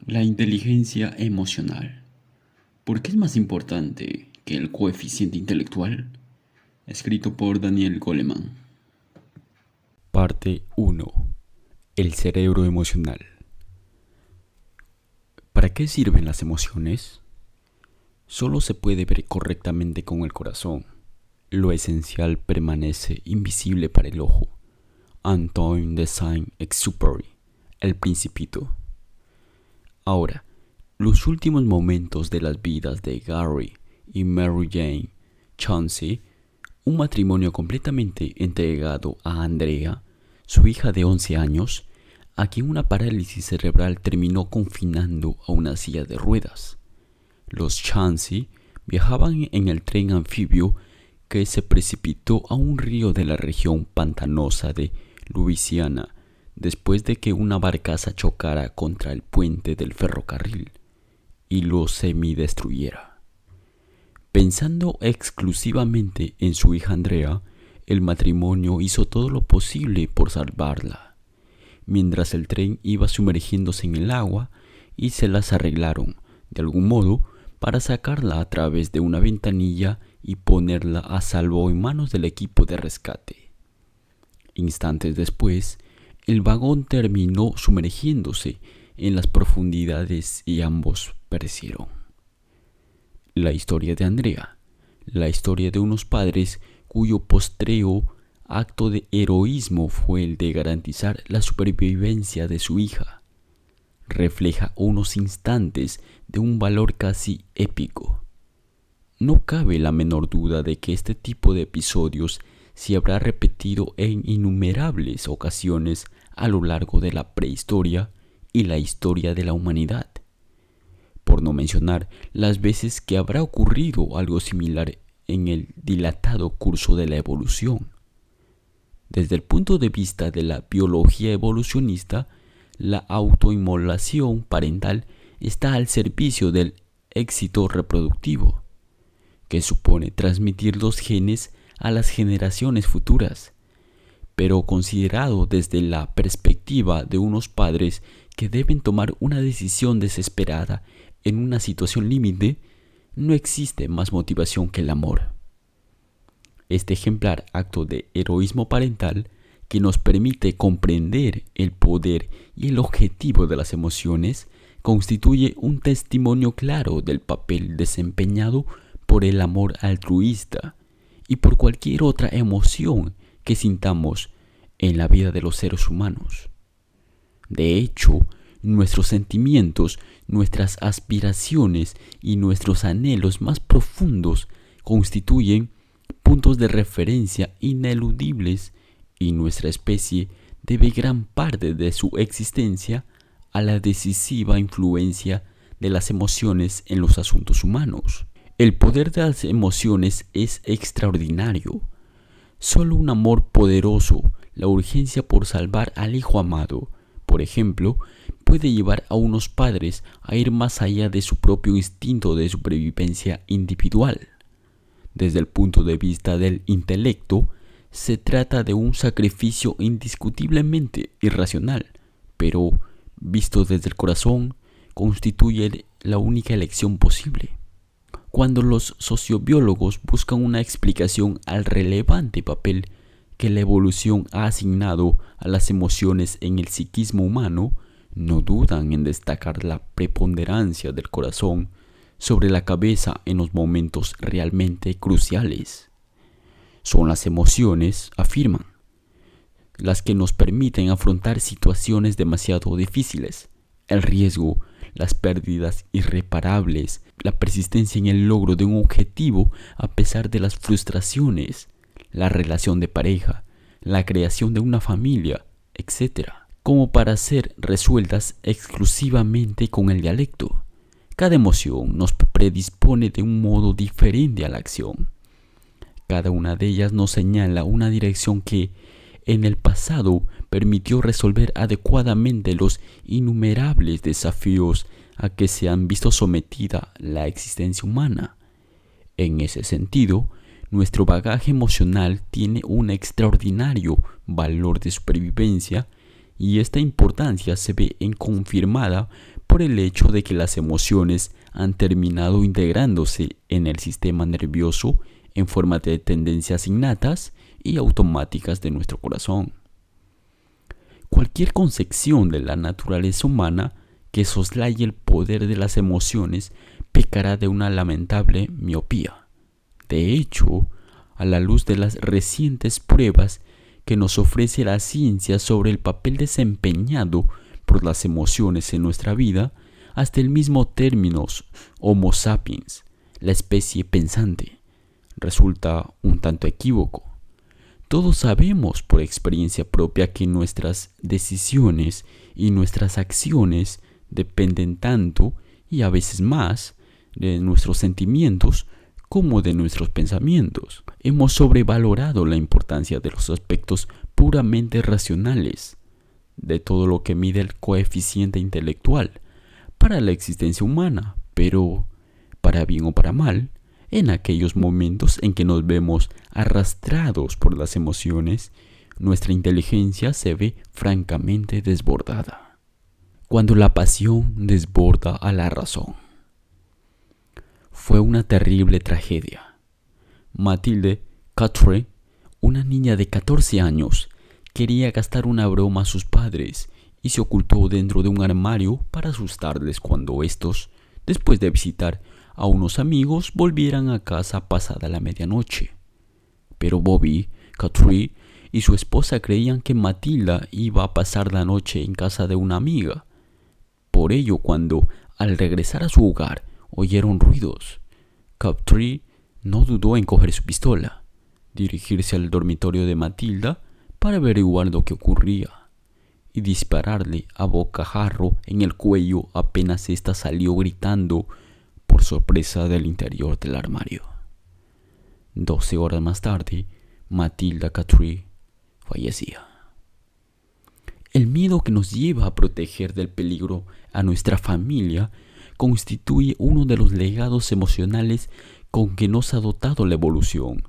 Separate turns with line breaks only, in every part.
La inteligencia emocional. ¿Por qué es más importante que el coeficiente intelectual? Escrito por Daniel Goleman.
Parte 1. El cerebro emocional. ¿Para qué sirven las emociones? Solo se puede ver correctamente con el corazón. Lo esencial permanece invisible para el ojo. Antoine de Saint-Exupéry, El Principito. Ahora, los últimos momentos de las vidas de Gary y Mary Jane Chauncey, un matrimonio completamente entregado a Andrea, su hija de 11 años, a quien una parálisis cerebral terminó confinando a una silla de ruedas. Los Chauncey viajaban en el tren anfibio que se precipitó a un río de la región pantanosa de Luisiana después de que una barcaza chocara contra el puente del ferrocarril y lo semidestruyera. Pensando exclusivamente en su hija Andrea, el matrimonio hizo todo lo posible por salvarla, mientras el tren iba sumergiéndose en el agua, y se las arreglaron, de algún modo, para sacarla a través de una ventanilla y ponerla a salvo en manos del equipo de rescate. Instantes después, el vagón terminó sumergiéndose en las profundidades y ambos perecieron. La historia de Andrea, la historia de unos padres cuyo postrero acto de heroísmo fue el de garantizar la supervivencia de su hija, refleja unos instantes de un valor casi épico. No cabe la menor duda de que este tipo de episodios se habrá repetido en innumerables ocasiones a lo largo de la prehistoria y la historia de la humanidad, por no mencionar las veces que habrá ocurrido algo similar en el dilatado curso de la evolución. Desde el punto de vista de la biología evolucionista, la autoinmolación parental está al servicio del éxito reproductivo, que supone transmitir los genes a las generaciones futuras, pero considerado desde la perspectiva de unos padres que deben tomar una decisión desesperada en una situación límite, no existe más motivación que el amor. Este ejemplar acto de heroísmo parental, que nos permite comprender el poder y el objetivo de las emociones, constituye un testimonio claro del papel desempeñado por el amor altruista y por cualquier otra emoción que sintamos en la vida de los seres humanos. De hecho, nuestros sentimientos, nuestras aspiraciones y nuestros anhelos más profundos constituyen puntos de referencia ineludibles, y nuestra especie debe gran parte de su existencia a la decisiva influencia de las emociones en los asuntos humanos. El poder de las emociones es extraordinario. Solo un amor poderoso, la urgencia por salvar al hijo amado, por ejemplo, puede llevar a unos padres a ir más allá de su propio instinto de supervivencia individual. Desde el punto de vista del intelecto, se trata de un sacrificio indiscutiblemente irracional, pero, visto desde el corazón, constituye la única elección posible. Cuando los sociobiólogos buscan una explicación al relevante papel que la evolución ha asignado a las emociones en el psiquismo humano, no dudan en destacar la preponderancia del corazón sobre la cabeza en los momentos realmente cruciales. Son las emociones, afirman, las que nos permiten afrontar situaciones demasiado difíciles, el riesgo, las pérdidas irreparables, la persistencia en el logro de un objetivo a pesar de las frustraciones, la relación de pareja, la creación de una familia, etc., como para ser resueltas exclusivamente con el dialecto. Cada emoción nos predispone de un modo diferente a la acción. Cada una de ellas nos señala una dirección que, en el pasado, permitió resolver adecuadamente los innumerables desafíos a que se han visto sometida la existencia humana. En ese sentido, nuestro bagaje emocional tiene un extraordinario valor de supervivencia, y esta importancia se ve confirmada por el hecho de que las emociones han terminado integrándose en el sistema nervioso en forma de tendencias innatas y automáticas de nuestro corazón. Cualquier concepción de la naturaleza humana que soslaye el poder de las emociones pecará de una lamentable miopía. De hecho, a la luz de las recientes pruebas que nos ofrece la ciencia sobre el papel desempeñado por las emociones en nuestra vida, hasta el mismo término Homo sapiens, la especie pensante, resulta un tanto equívoco. Todos sabemos por experiencia propia que nuestras decisiones y nuestras acciones dependen tanto y a veces más de nuestros sentimientos como de nuestros pensamientos. Hemos sobrevalorado la importancia de los aspectos puramente racionales de todo lo que mide el coeficiente intelectual para la existencia humana, pero, para bien o para mal, en aquellos momentos en que nos vemos arrastrados por las emociones, nuestra inteligencia se ve francamente desbordada. Cuando la pasión desborda a la razón. Fue una terrible tragedia. Mathilde Catre, una niña de 14 años, quería gastar una broma a sus padres y se ocultó dentro de un armario para asustarles cuando estos, después de visitar a unos amigos, volvieran a casa pasada la medianoche. Pero Bobby Catre y su esposa creían que Matilda iba a pasar la noche en casa de una amiga. Por ello, cuando, al regresar a su hogar, oyeron ruidos, Catre no dudó en coger su pistola, dirigirse al dormitorio de Matilda para averiguar lo que ocurría y dispararle a bocajarro en el cuello apenas ésta salió gritando por sorpresa del interior del armario. 12 horas más tarde, Matilda Catre fallecía. El miedo que nos lleva a proteger del peligro a nuestra familia constituye uno de los legados emocionales con que nos ha dotado la evolución.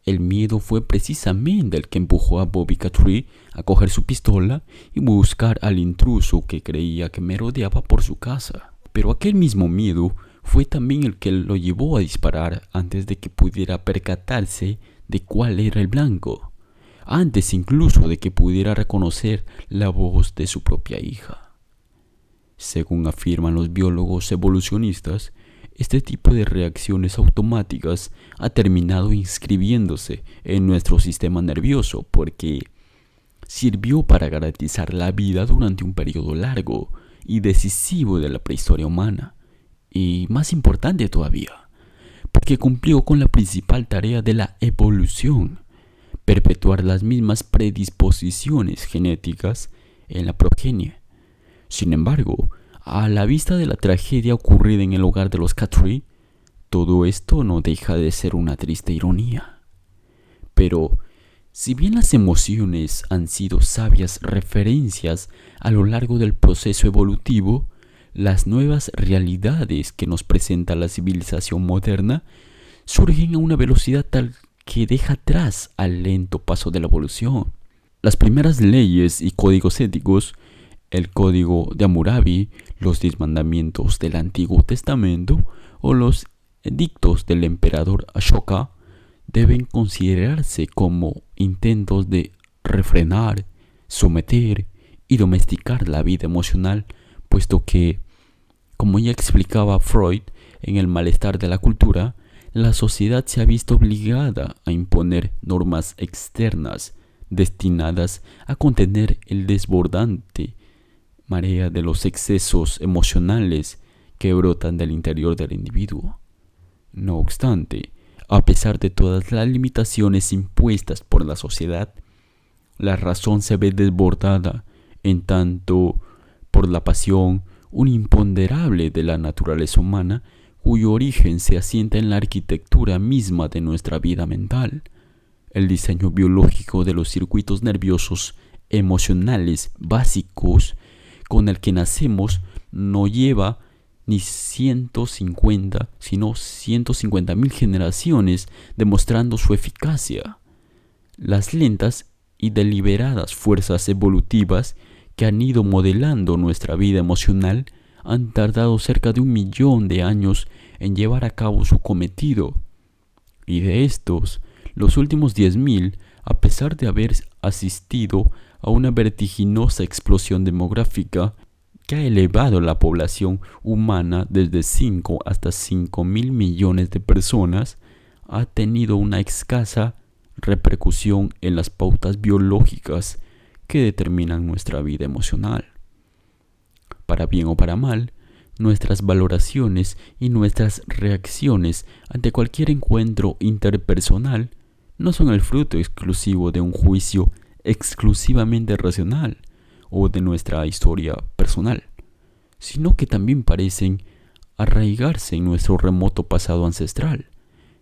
El miedo fue precisamente el que empujó a Bobby Catre a coger su pistola y buscar al intruso que creía que merodeaba por su casa. Pero aquel mismo miedo fue también el que lo llevó a disparar antes de que pudiera percatarse de cuál era el blanco, antes incluso de que pudiera reconocer la voz de su propia hija. Según afirman los biólogos evolucionistas, este tipo de reacciones automáticas ha terminado inscribiéndose en nuestro sistema nervioso porque sirvió para garantizar la vida durante un periodo largo y decisivo de la prehistoria humana. Y más importante todavía, porque cumplió con la principal tarea de la evolución, perpetuar las mismas predisposiciones genéticas en la progenie. Sin embargo, a la vista de la tragedia ocurrida en el hogar de los Catre, todo esto no deja de ser una triste ironía. Pero, si bien las emociones han sido sabias referencias a lo largo del proceso evolutivo, las nuevas realidades que nos presenta la civilización moderna surgen a una velocidad tal que deja atrás al lento paso de la evolución. Las primeras leyes y códigos éticos, el Código de Hammurabi, los 10 mandamientos del Antiguo Testamento o los edictos del emperador Ashoka, deben considerarse como intentos de refrenar, someter y domesticar la vida emocional, puesto que, como ya explicaba Freud en El malestar de la cultura, la sociedad se ha visto obligada a imponer normas externas destinadas a contener el desbordante marea de los excesos emocionales que brotan del interior del individuo. No obstante, a pesar de todas las limitaciones impuestas por la sociedad, la razón se ve desbordada en tanto por la pasión, un imponderable de la naturaleza humana, cuyo origen se asienta en la arquitectura misma de nuestra vida mental. El diseño biológico de los circuitos nerviosos emocionales básicos con el que nacemos no lleva ni 150, sino 150.000 generaciones demostrando su eficacia. Las lentas y deliberadas fuerzas evolutivas que han ido modelando nuestra vida emocional han tardado cerca de 1 millón de años en llevar a cabo su cometido. Y de estos, los últimos 10.000, a pesar de haber asistido a una vertiginosa explosión demográfica que ha elevado la población humana desde 5 hasta 5.000 millones de personas, ha tenido una escasa repercusión en las pautas biológicas que determinan nuestra vida emocional. Para bien o para mal, nuestras valoraciones y nuestras reacciones ante cualquier encuentro interpersonal no son el fruto exclusivo de un juicio exclusivamente racional o de nuestra historia personal, sino que también parecen arraigarse en nuestro remoto pasado ancestral,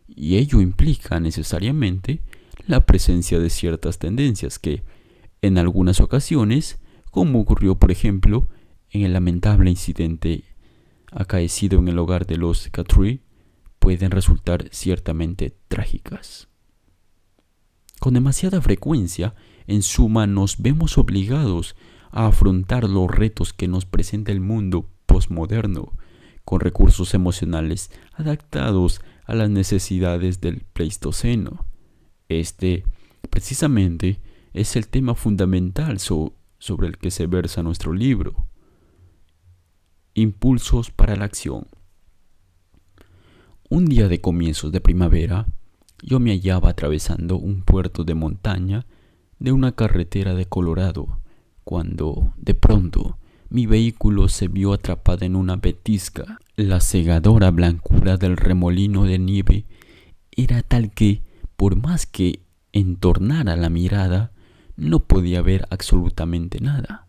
y ello implica necesariamente la presencia de ciertas tendencias que, en algunas ocasiones, como ocurrió por ejemplo en el lamentable incidente acaecido en el hogar de los Guthrie, pueden resultar ciertamente trágicas. Con demasiada frecuencia, en suma, nos vemos obligados a afrontar los retos que nos presenta el mundo postmoderno, con recursos emocionales adaptados a las necesidades del Pleistoceno. Este, precisamente, es el tema fundamental sobre el que se versa nuestro libro. Impulsos para la acción. Un día de comienzos de primavera, yo me hallaba atravesando un puerto de montaña de una carretera de Colorado, cuando, de pronto, mi vehículo se vio atrapado en una ventisca. La cegadora blancura del remolino de nieve era tal que, por más que entornara la mirada, no podía ver absolutamente nada.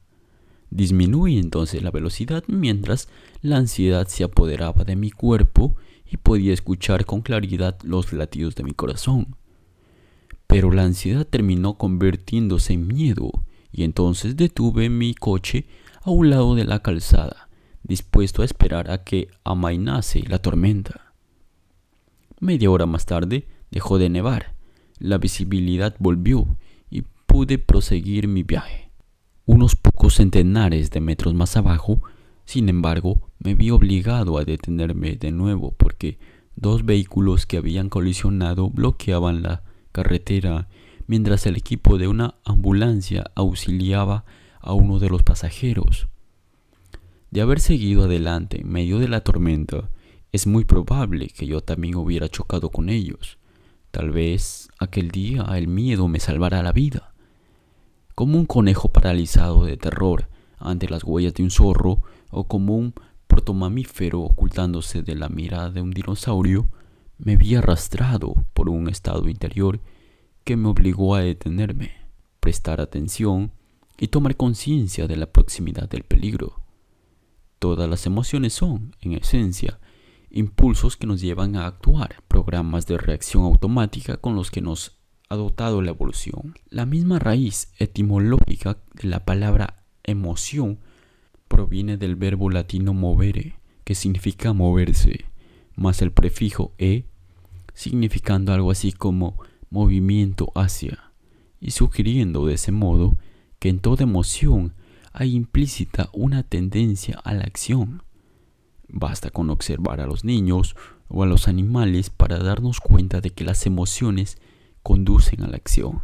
Disminuí entonces la velocidad mientras la ansiedad se apoderaba de mi cuerpo y podía escuchar con claridad los latidos de mi corazón. Pero la ansiedad terminó convirtiéndose en miedo y entonces detuve mi coche a un lado de la calzada, dispuesto a esperar a que amainase la tormenta. Media hora más tarde dejó de nevar, la visibilidad volvió y pude proseguir mi viaje. Unos pocos centenares de metros más abajo, sin embargo, me vi obligado a detenerme de nuevo porque 2 vehículos que habían colisionado bloqueaban la carretera mientras el equipo de una ambulancia auxiliaba a uno de los pasajeros. De haber seguido adelante en medio de la tormenta, es muy probable que yo también hubiera chocado con ellos. Tal vez aquel día el miedo me salvara la vida. Como un conejo paralizado de terror ante las huellas de un zorro o como un protomamífero ocultándose de la mirada de un dinosaurio, me vi arrastrado por un estado interior que me obligó a detenerme, prestar atención y tomar conciencia de la proximidad del peligro. Todas las emociones son, en esencia, impulsos que nos llevan a actuar, programas de reacción automática con los que nos ha dotado la evolución. La misma raíz etimológica de la palabra emoción proviene del verbo latino movere, que significa moverse, más el prefijo e, significando algo así como movimiento hacia, y sugiriendo de ese modo que en toda emoción hay implícita una tendencia a la acción. Basta con observar a los niños o a los animales para darnos cuenta de que las emociones conducen a la acción.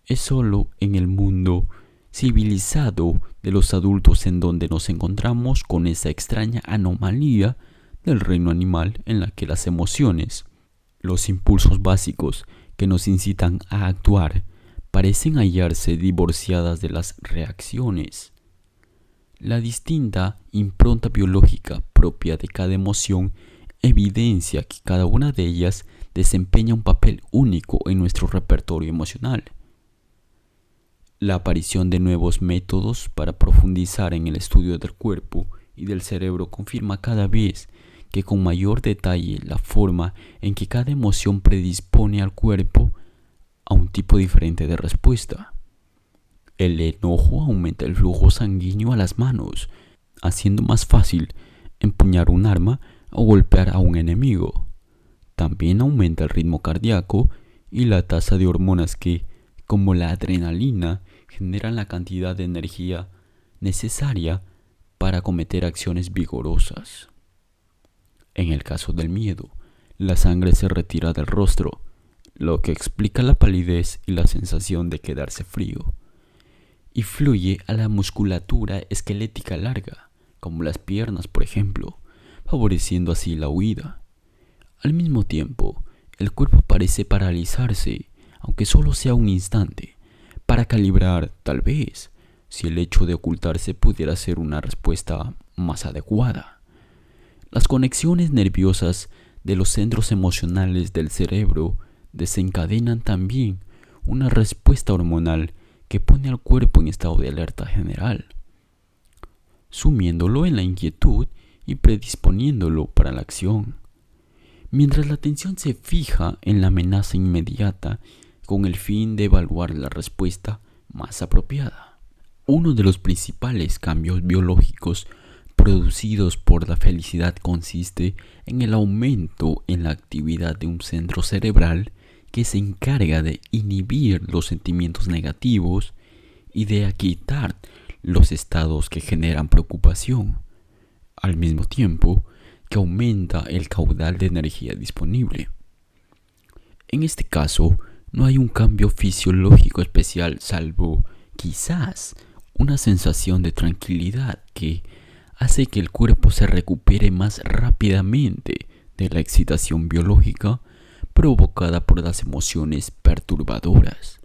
Es solo en el mundo civilizado de los adultos en donde nos encontramos con esa extraña anomalía del reino animal en la que las emociones, los impulsos básicos que nos incitan a actuar, parecen hallarse divorciadas de las reacciones. La distinta impronta biológica propia de cada emoción evidencia que cada una de ellas desempeña un papel único en nuestro repertorio emocional. La aparición de nuevos métodos para profundizar en el estudio del cuerpo y del cerebro confirma cada vez que con mayor detalle la forma en que cada emoción predispone al cuerpo a un tipo diferente de respuesta. El enojo aumenta el flujo sanguíneo a las manos, haciendo más fácil empuñar un arma o golpear a un enemigo. También aumenta el ritmo cardíaco y la tasa de hormonas que, como la adrenalina, generan la cantidad de energía necesaria para cometer acciones vigorosas. En el caso del miedo, la sangre se retira del rostro, lo que explica la palidez y la sensación de quedarse frío, y fluye a la musculatura esquelética larga, como las piernas, por ejemplo, favoreciendo así la huida. Al mismo tiempo, el cuerpo parece paralizarse, aunque solo sea un instante, para calibrar, tal vez, si el hecho de ocultarse pudiera ser una respuesta más adecuada. Las conexiones nerviosas de los centros emocionales del cerebro desencadenan también una respuesta hormonal que pone al cuerpo en estado de alerta general, sumiéndolo en la inquietud y predisponiéndolo para la acción. Mientras la atención se fija en la amenaza inmediata con el fin de evaluar la respuesta más apropiada. Uno de los principales cambios biológicos producidos por la felicidad consiste en el aumento en la actividad de un centro cerebral que se encarga de inhibir los sentimientos negativos y de aquietar los estados que generan preocupación, al mismo tiempo que aumenta el caudal de energía disponible. En este caso, no hay un cambio fisiológico especial salvo, quizás, una sensación de tranquilidad que hace que el cuerpo se recupere más rápidamente de la excitación biológica provocada por las emociones perturbadoras.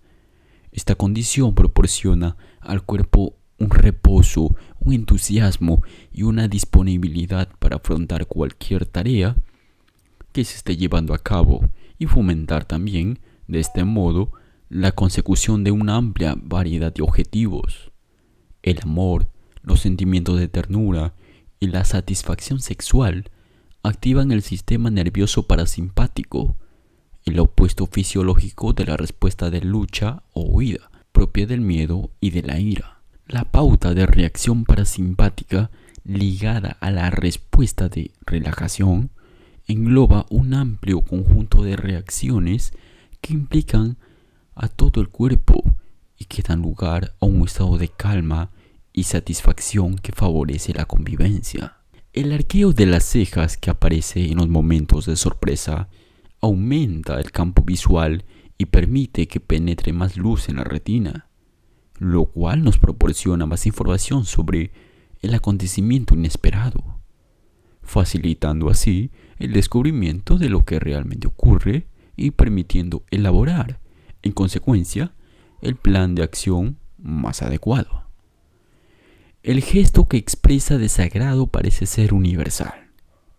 Esta condición proporciona al cuerpo un reposo, un entusiasmo y una disponibilidad para afrontar cualquier tarea que se esté llevando a cabo y fomentar también, de este modo, la consecución de una amplia variedad de objetivos. El amor, los sentimientos de ternura y la satisfacción sexual activan el sistema nervioso parasimpático, el opuesto fisiológico de la respuesta de lucha o huida, propia del miedo y de la ira. La pauta de reacción parasimpática ligada a la respuesta de relajación engloba un amplio conjunto de reacciones que implican a todo el cuerpo y que dan lugar a un estado de calma y satisfacción que favorece la convivencia. El arqueo de las cejas que aparece en los momentos de sorpresa aumenta el campo visual y permite que penetre más luz en la retina, lo cual nos proporciona más información sobre el acontecimiento inesperado, facilitando así el descubrimiento de lo que realmente ocurre y permitiendo elaborar, en consecuencia, el plan de acción más adecuado. El gesto que expresa desagrado parece ser universal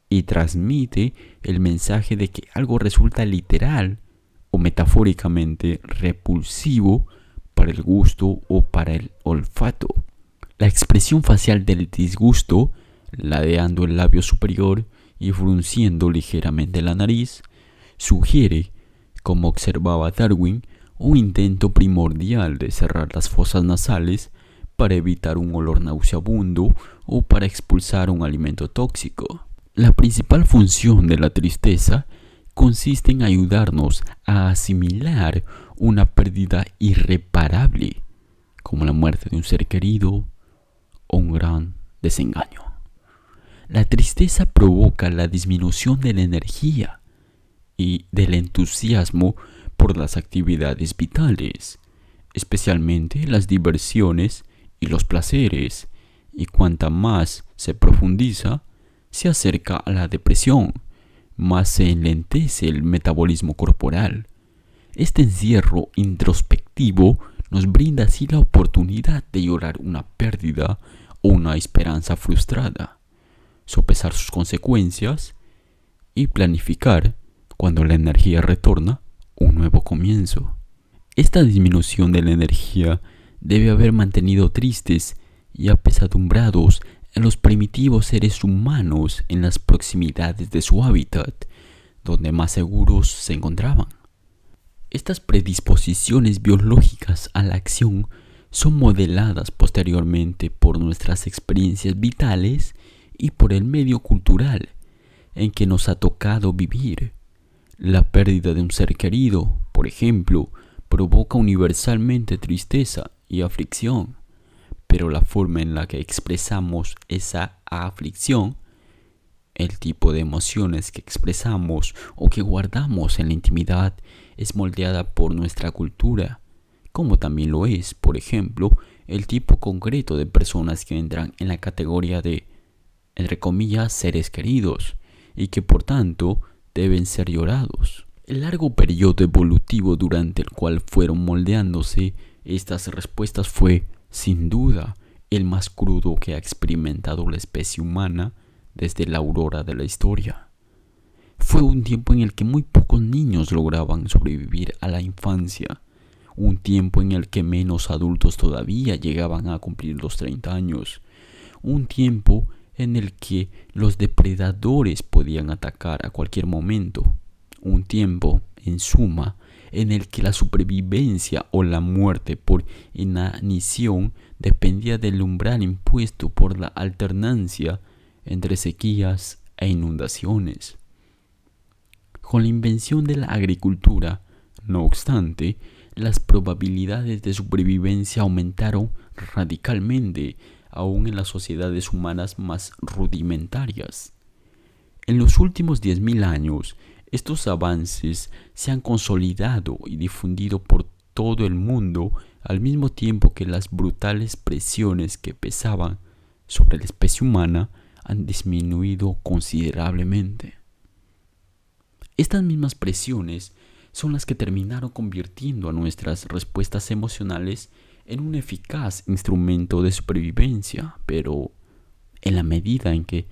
y transmite el mensaje de que algo resulta literal o metafóricamente repulsivo para el gusto o para el olfato. La expresión facial del disgusto, ladeando el labio superior y frunciendo ligeramente la nariz, sugiere, como observaba Darwin, un intento primordial de cerrar las fosas nasales para evitar un olor nauseabundo o para expulsar un alimento tóxico. La principal función de la tristeza consiste en ayudarnos a asimilar una pérdida irreparable, como la muerte de un ser querido o un gran desengaño. La tristeza provoca la disminución de la energía y del entusiasmo por las actividades vitales, especialmente las diversiones y los placeres, y cuanta más se profundiza, se acerca a la depresión, más se enlentece el metabolismo corporal. Este encierro introspectivo nos brinda así la oportunidad de llorar una pérdida o una esperanza frustrada, sopesar sus consecuencias y planificar, cuando la energía retorna, un nuevo comienzo. Esta disminución de la energía debe haber mantenido tristes y apesadumbrados a los primitivos seres humanos en las proximidades de su hábitat, donde más seguros se encontraban. Estas predisposiciones biológicas a la acción son modeladas posteriormente por nuestras experiencias vitales y por el medio cultural en que nos ha tocado vivir. La pérdida de un ser querido, por ejemplo, provoca universalmente tristeza y aflicción, pero la forma en la que expresamos esa aflicción, el tipo de emociones que expresamos o que guardamos en la intimidad es moldeada por nuestra cultura, como también lo es, por ejemplo, el tipo concreto de personas que entran en la categoría de, entre comillas, seres queridos y que por tanto deben ser llorados. El largo periodo evolutivo durante el cual fueron moldeándose estas respuestas fue, sin duda, el más crudo que ha experimentado la especie humana desde la aurora de la historia. Fue un tiempo en el que muy pocos niños lograban sobrevivir a la infancia, un tiempo en el que menos adultos todavía llegaban a cumplir los 30 años, un tiempo en el que los depredadores podían atacar a cualquier momento, un tiempo, en suma, en el que la supervivencia o la muerte por inanición dependía del umbral impuesto por la alternancia entre sequías e inundaciones. Con la invención de la agricultura, no obstante, las probabilidades de supervivencia aumentaron radicalmente, aún en las sociedades humanas más rudimentarias. En los últimos 10.000 años, estos avances se han consolidado y difundido por todo el mundo al mismo tiempo que las brutales presiones que pesaban sobre la especie humana han disminuido considerablemente. Estas mismas presiones son las que terminaron convirtiendo a nuestras respuestas emocionales en un eficaz instrumento de supervivencia, pero en la medida en que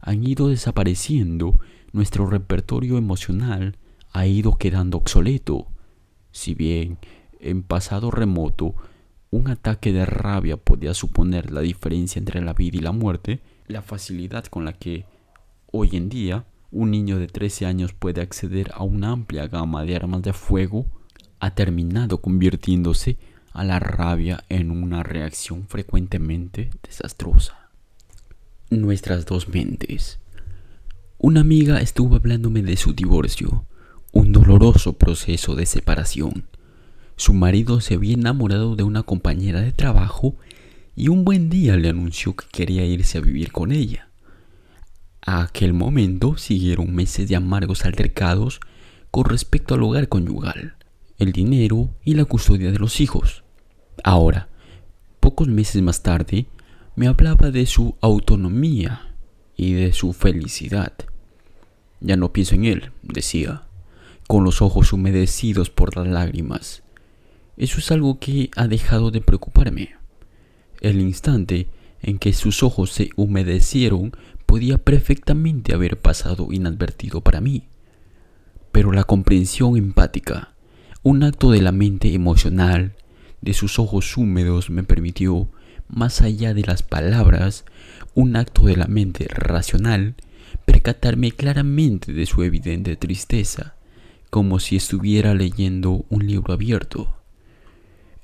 han ido desapareciendo, nuestro repertorio emocional ha ido quedando obsoleto. Si bien en pasado remoto un ataque de rabia podía suponer la diferencia entre la vida y la muerte, la facilidad con la que hoy en día un niño de 13 años puede acceder a una amplia gama de armas de fuego ha terminado convirtiéndose a la rabia en una reacción frecuentemente desastrosa. Nuestras dos mentes. Una amiga estuvo hablándome de su divorcio, un doloroso proceso de separación. Su marido se había enamorado de una compañera de trabajo y un buen día le anunció que quería irse a vivir con ella. A aquel momento siguieron meses de amargos altercados con respecto al hogar conyugal, el dinero y la custodia de los hijos. Ahora, pocos meses más tarde, me hablaba de su autonomía y de su felicidad. Ya no pienso en él, decía, con los ojos humedecidos por las lágrimas. Eso es algo que ha dejado de preocuparme. El instante en que sus ojos se humedecieron podía perfectamente haber pasado inadvertido para mí. Pero la comprensión empática, un acto de la mente emocional, de sus ojos húmedos me permitió, más allá de las palabras, un acto de la mente racional, percatarme claramente de su evidente tristeza, como si estuviera leyendo un libro abierto.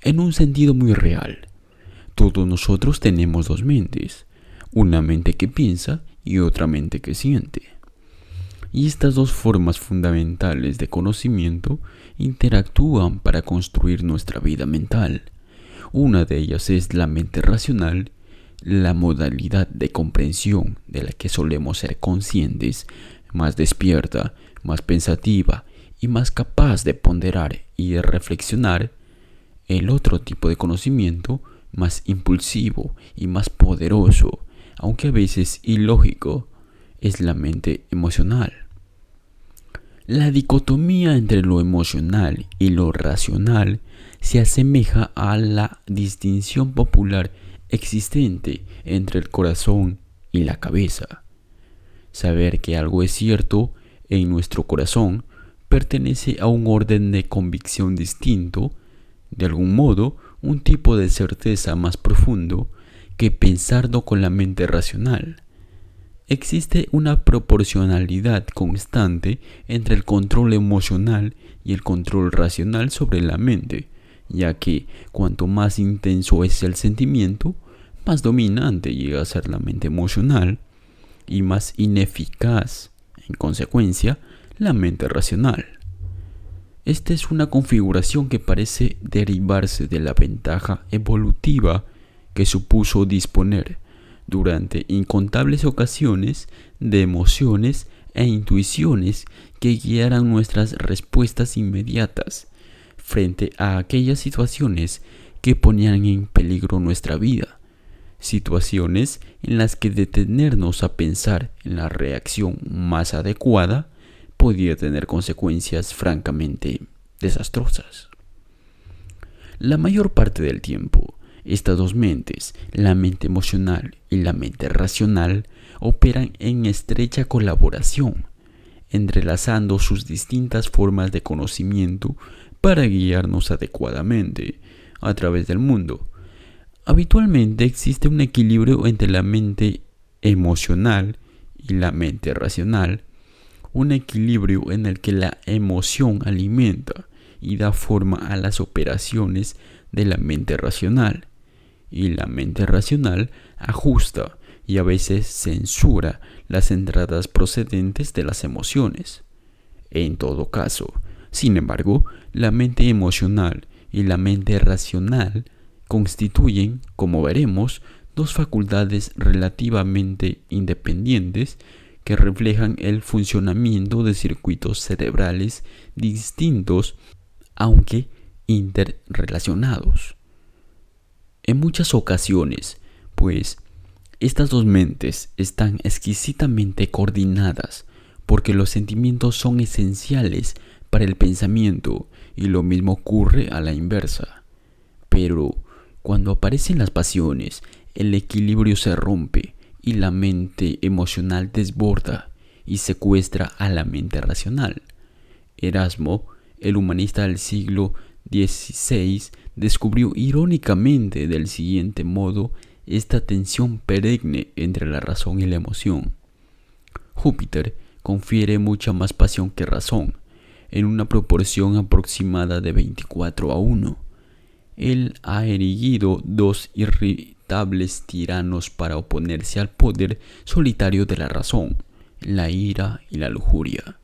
En un sentido muy real, todos nosotros tenemos dos mentes, una mente que piensa y otra mente que siente. Y estas dos formas fundamentales de conocimiento interactúan para construir nuestra vida mental. Una de ellas es la mente racional, la modalidad de comprensión de la que solemos ser conscientes, más despierta, más pensativa y más capaz de ponderar y de reflexionar. El otro tipo de conocimiento, más impulsivo y más poderoso, aunque a veces ilógico, es la mente emocional. La dicotomía entre lo emocional y lo racional se asemeja a la distinción popular existente entre el corazón y la cabeza. Saber que algo es cierto en nuestro corazón pertenece a un orden de convicción distinto, de algún modo un tipo de certeza más profundo que pensarlo con la mente racional. Existe una proporcionalidad constante entre el control emocional y el control racional sobre la mente, ya que cuanto más intenso es el sentimiento, más dominante llega a ser la mente emocional y más ineficaz, en consecuencia, la mente racional. Esta es una configuración que parece derivarse de la ventaja evolutiva que supuso disponer, durante incontables ocasiones, de emociones e intuiciones que guiaran nuestras respuestas inmediatas frente a aquellas situaciones que ponían en peligro nuestra vida, situaciones en las que detenernos a pensar en la reacción más adecuada podía tener consecuencias francamente desastrosas. La mayor parte del tiempo, estas dos mentes, la mente emocional y la mente racional, operan en estrecha colaboración, entrelazando sus distintas formas de conocimiento para guiarnos adecuadamente a través del mundo. Habitualmente existe un equilibrio entre la mente emocional y la mente racional, un equilibrio en el que la emoción alimenta y da forma a las operaciones de la mente racional, y la mente racional ajusta y a veces censura las entradas procedentes de las emociones. En todo caso, sin embargo, la mente emocional y la mente racional constituyen, como veremos, dos facultades relativamente independientes que reflejan el funcionamiento de circuitos cerebrales distintos, aunque interrelacionados. En muchas ocasiones, pues, estas dos mentes están exquisitamente coordinadas porque los sentimientos son esenciales para el pensamiento y lo mismo ocurre a la inversa. Pero cuando aparecen las pasiones, el equilibrio se rompe y la mente emocional desborda y secuestra a la mente racional. Erasmo, el humanista del siglo XVI, descubrió irónicamente del siguiente modo esta tensión perenne entre la razón y la emoción. Júpiter confiere mucha más pasión que razón, en una proporción aproximada de 24:1. Él ha erigido dos irritables tiranos para oponerse al poder solitario de la razón, la ira y la lujuria.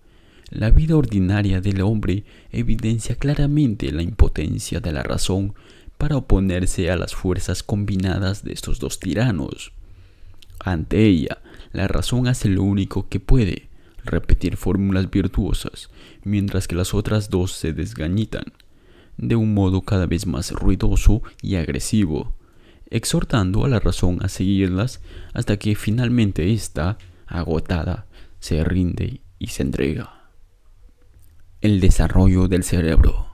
La vida ordinaria del hombre evidencia claramente la impotencia de la razón para oponerse a las fuerzas combinadas de estos dos tiranos. Ante ella, la razón hace lo único que puede, repetir fórmulas virtuosas, mientras que las otras dos se desgañitan, de un modo cada vez más ruidoso y agresivo, exhortando a la razón a seguirlas hasta que finalmente ésta, agotada, se rinde y se entrega. El desarrollo del cerebro.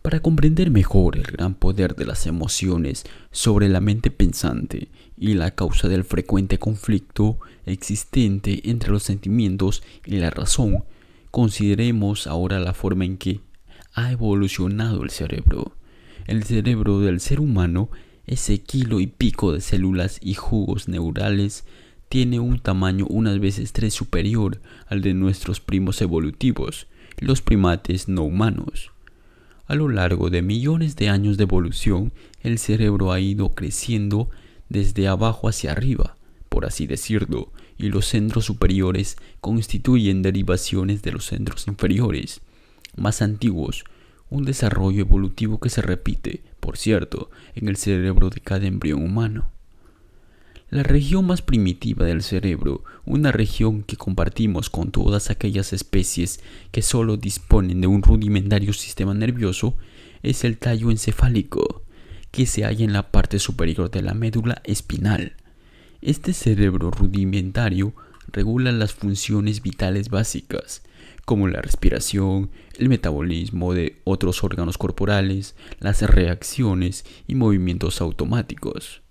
Para comprender mejor el gran poder de las emociones sobre la mente pensante y la causa del frecuente conflicto existente entre los sentimientos y la razón, consideremos ahora la forma en que ha evolucionado el cerebro. El cerebro del ser humano, ese kilo y pico de células y jugos neurales, tiene un tamaño unas veces 3 superior al de nuestros primos evolutivos, los primates no humanos. A lo largo de millones de años de evolución, el cerebro ha ido creciendo desde abajo hacia arriba, por así decirlo, y los centros superiores constituyen derivaciones de los centros inferiores, más antiguos, un desarrollo evolutivo que se repite, por cierto, en el cerebro de cada embrión humano. La región más primitiva del cerebro, una región que compartimos con todas aquellas especies que solo disponen de un rudimentario sistema nervioso, es el tallo encefálico, que se halla en la parte superior de la médula espinal. Este cerebro rudimentario regula las funciones vitales básicas, como la respiración, el metabolismo de otros órganos corporales, las reacciones y movimientos automáticos.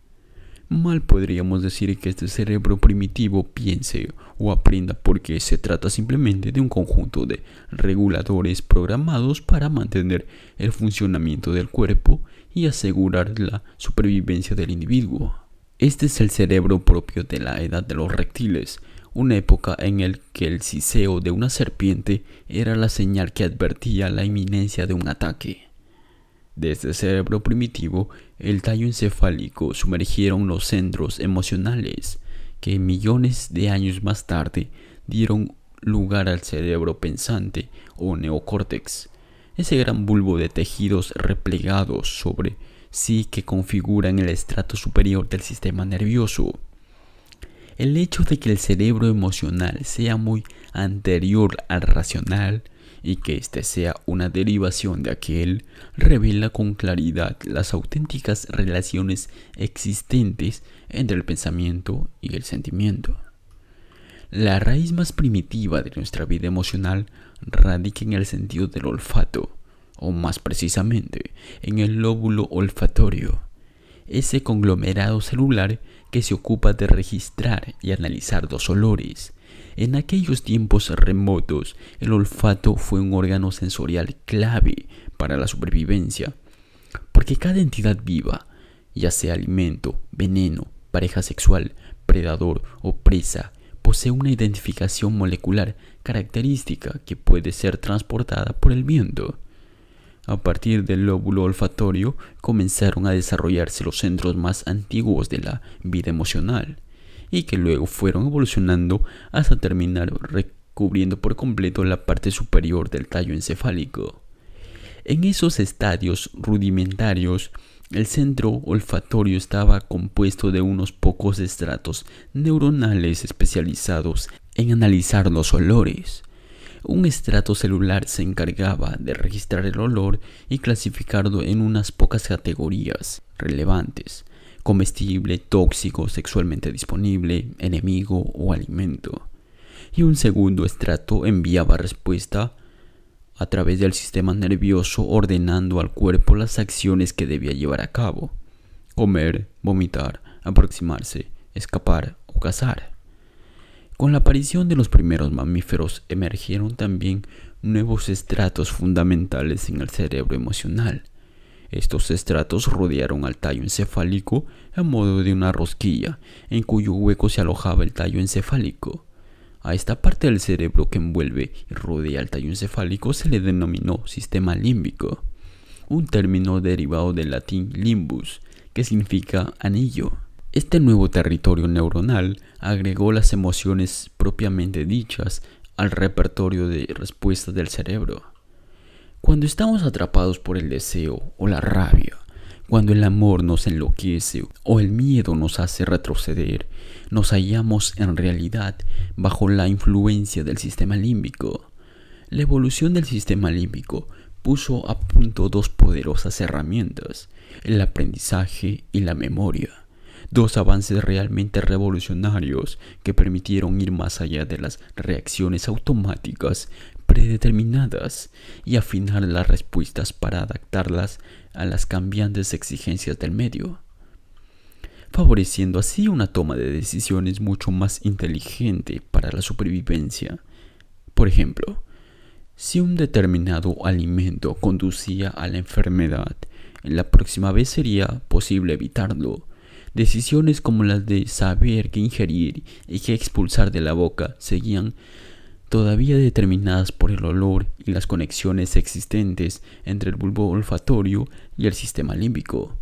Mal podríamos decir que este cerebro primitivo piense o aprenda porque se trata simplemente de un conjunto de reguladores programados para mantener el funcionamiento del cuerpo y asegurar la supervivencia del individuo. Este es el cerebro propio de la edad de los reptiles, una época en la que el siseo de una serpiente era la señal que advertía la inminencia de un ataque. De este cerebro primitivo, el tallo encefálico sumergieron los centros emocionales, que millones de años más tarde dieron lugar al cerebro pensante o neocórtex, ese gran bulbo de tejidos replegados sobre sí que configuran el estrato superior del sistema nervioso. El hecho de que el cerebro emocional sea muy anterior al racional y que éste sea una derivación de aquel revela con claridad las auténticas relaciones existentes entre el pensamiento y el sentimiento. La raíz más primitiva de nuestra vida emocional radica en el sentido del olfato, o más precisamente, en el lóbulo olfatorio, ese conglomerado celular que se ocupa de registrar y analizar los olores. En aquellos tiempos remotos, el olfato fue un órgano sensorial clave para la supervivencia, porque cada entidad viva, ya sea alimento, veneno, pareja sexual, predador o presa, posee una identificación molecular característica que puede ser transportada por el viento. A partir del lóbulo olfatorio comenzaron a desarrollarse los centros más antiguos de la vida emocional y que luego fueron evolucionando hasta terminar recubriendo por completo la parte superior del tallo encefálico. En esos estadios rudimentarios, el centro olfatorio estaba compuesto de unos pocos estratos neuronales especializados en analizar los olores. Un estrato celular se encargaba de registrar el olor y clasificarlo en unas pocas categorías relevantes: comestible, tóxico, sexualmente disponible, enemigo o alimento. Y un segundo estrato enviaba respuesta a través del sistema nervioso ordenando al cuerpo las acciones que debía llevar a cabo: comer, vomitar, aproximarse, escapar o cazar. Con la aparición de los primeros mamíferos emergieron también nuevos estratos fundamentales en el cerebro emocional. Estos estratos rodearon al tallo encefálico a modo de una rosquilla, en cuyo hueco se alojaba el tallo encefálico. A esta parte del cerebro que envuelve y rodea el tallo encefálico se le denominó sistema límbico, un término derivado del latín limbus, que significa anillo. Este nuevo territorio neuronal agregó las emociones propiamente dichas al repertorio de respuestas del cerebro. Cuando estamos atrapados por el deseo o la rabia, cuando el amor nos enloquece o el miedo nos hace retroceder, nos hallamos en realidad bajo la influencia del sistema límbico. La evolución del sistema límbico puso a punto dos poderosas herramientas: el aprendizaje y la memoria. Dos avances realmente revolucionarios que permitieron ir más allá de las reacciones automáticas predeterminadas y afinar las respuestas para adaptarlas a las cambiantes exigencias del medio, favoreciendo así una toma de decisiones mucho más inteligente para la supervivencia. Por ejemplo, si un determinado alimento conducía a la enfermedad, la próxima vez sería posible evitarlo. Decisiones como las de saber qué ingerir y qué expulsar de la boca seguían todavía determinadas por el olor y las conexiones existentes entre el bulbo olfatorio y el sistema límbico.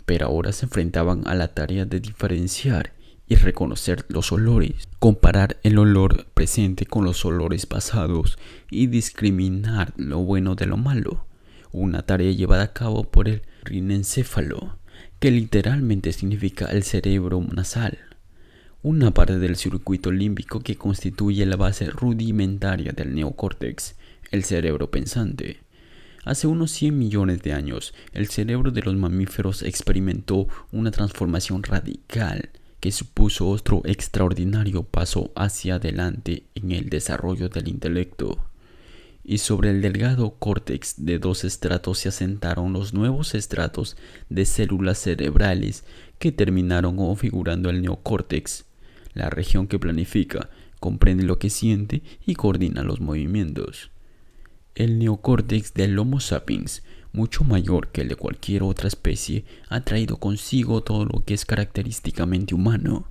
Pero ahora se enfrentaban a la tarea de diferenciar y reconocer los olores, comparar el olor presente con los olores pasados y discriminar lo bueno de lo malo, una tarea llevada a cabo por el rinencéfalo, que literalmente significa el cerebro nasal, una parte del circuito límbico que constituye la base rudimentaria del neocórtex, el cerebro pensante. Hace unos 100 millones de años, el cerebro de los mamíferos experimentó una transformación radical que supuso otro extraordinario paso hacia adelante en el desarrollo del intelecto. Y sobre el delgado córtex de dos estratos se asentaron los nuevos estratos de células cerebrales que terminaron configurando el neocórtex, la región que planifica, comprende lo que siente y coordina los movimientos. El neocórtex del Homo sapiens, mucho mayor que el de cualquier otra especie, ha traído consigo todo lo que es característicamente humano.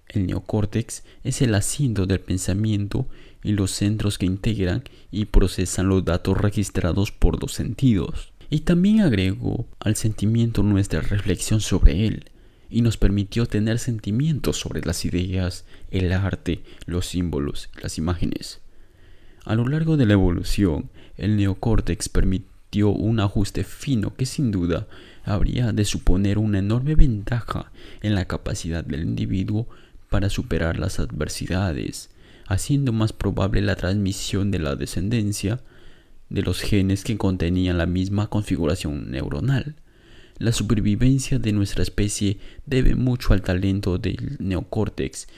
El neocórtex es el asiento del pensamiento y los centros que integran y procesan los datos registrados por los sentidos. Y también agregó al sentimiento nuestra reflexión sobre él, y nos permitió tener sentimientos sobre las ideas, el arte, los símbolos y las imágenes. A lo largo de la evolución, el neocórtex permitió un ajuste fino que sin duda habría de suponer una enorme ventaja en la capacidad del individuo para superar las adversidades, haciendo más probable la transmisión de la descendencia de los genes que contenían la misma configuración neuronal. La supervivencia de nuestra especie debe mucho al talento del neocórtex